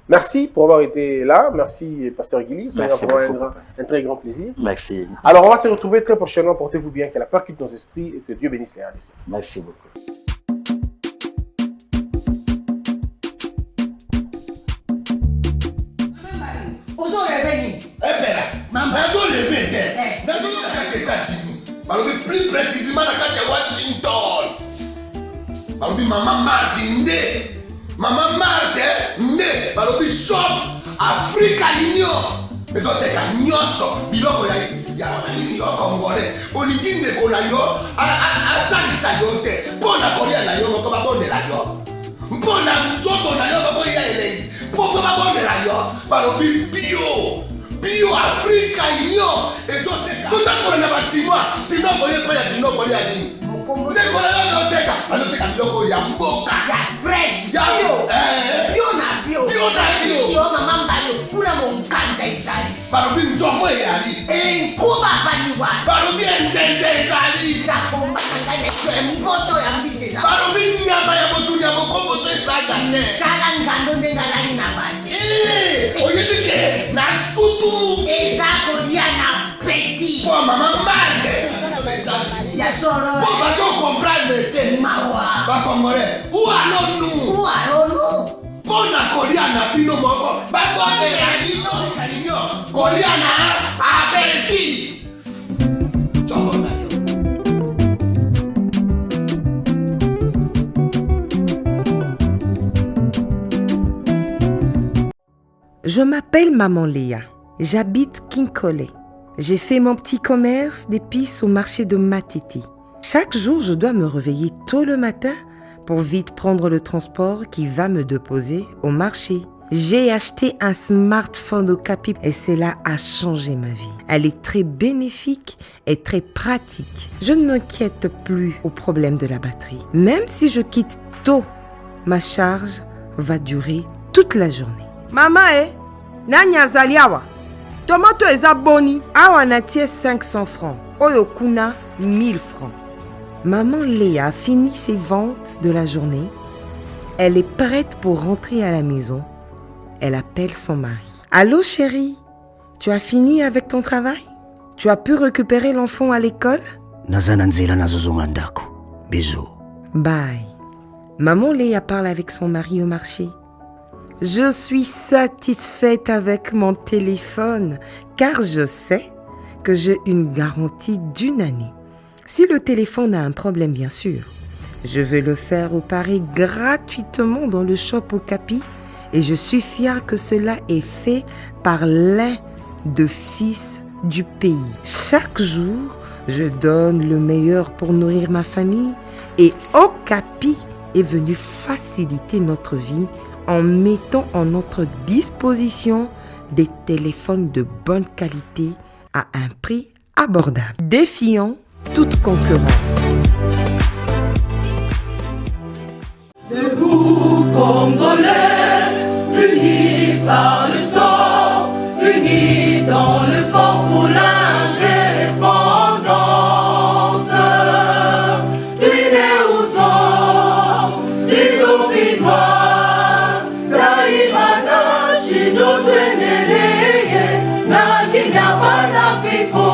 Merci pour avoir été là, merci pasteur Guili, c'est un très grand plaisir. Merci. Alors on va se retrouver très prochainement, portez-vous bien, que la paix quitte nos esprits et que Dieu bénisse les RDC. Merci beaucoup. Plus précisément dans Washington. Maman Martin Maman Martin shop Africa Union. Mais donc t'es qu'à nyonso biloko ya nini yo congolais. Olingi ndeko na yo asalisa yo te. Mpona kolia na yo moko babondela yo. Mpona nzoto na yo moko ya elei. Mpo babondela yo balobi bio Africa Union et tout ça. Tout ça pour les Chinois. Sinon pour les pays chinois pour les amis. Les Congolais ont teka. Alors teka biloko ya mboka. Ya fresh. Ya bio na bio. Bio na bio. Si on mama mbayo kuna monkanja izali. Barobi nzomo yali. Nkuba baniwa. Barobi njenje izali. Za komba kanganya kwe mpoto ya mbisi za. Barobi nyama ya botu ya bokombo to isaga ne. Kala ngando ndenga lali na basi. Oyedike na sutu. Eza kolia na peti. Kwa mama mande. Ya solo. Pour pas qu'on comprenne te. Mawa. Ba Congolais. Où allons-nous? Où allons-nous? Pour na kolia na bino moko. Ba bonne radio. Kolia na appétit. Je m'appelle Maman Léa. J'habite Kinkole. J'ai fait mon petit commerce d'épices au marché de Matiti. Chaque jour, je dois me réveiller tôt le matin pour vite prendre le transport qui va me déposer au marché. J'ai acheté un smartphone au Capi et cela a changé ma vie. Elle est très bénéfique et très pratique. Je ne m'inquiète plus au problème de la batterie. Même si je quitte tôt, ma charge va durer toute la journée. Maman, nani azali awa? Tomato eza boni. Awa natie 500 francs. Oyo kuna 1000 francs. Maman Léa a fini ses ventes de la journée. Elle est prête pour rentrer à la maison. Elle appelle son mari. Allô chérie, tu as fini avec ton travail? Tu as pu récupérer l'enfant à l'école? Bisous. Bye. Maman Léa parle avec son mari au marché. Je suis satisfaite avec mon téléphone car je sais que j'ai une garantie d'1 année. Si le téléphone a un problème, bien sûr, je vais le faire réparer gratuitement dans le shop au Capi et je suis fière que cela est fait par l'un des fils du pays. Chaque jour, je donne le meilleur pour nourrir ma famille et Okapi est venu faciliter notre vie en mettant en notre disposition des téléphones de bonne qualité à un prix abordable, défiant toute concurrence. Debout Congolais, par le sang, unis dans le fort pour l'indépendance. Tuile uzong, zizubinwa, daimana shido tweneleye, na kinyama na piko.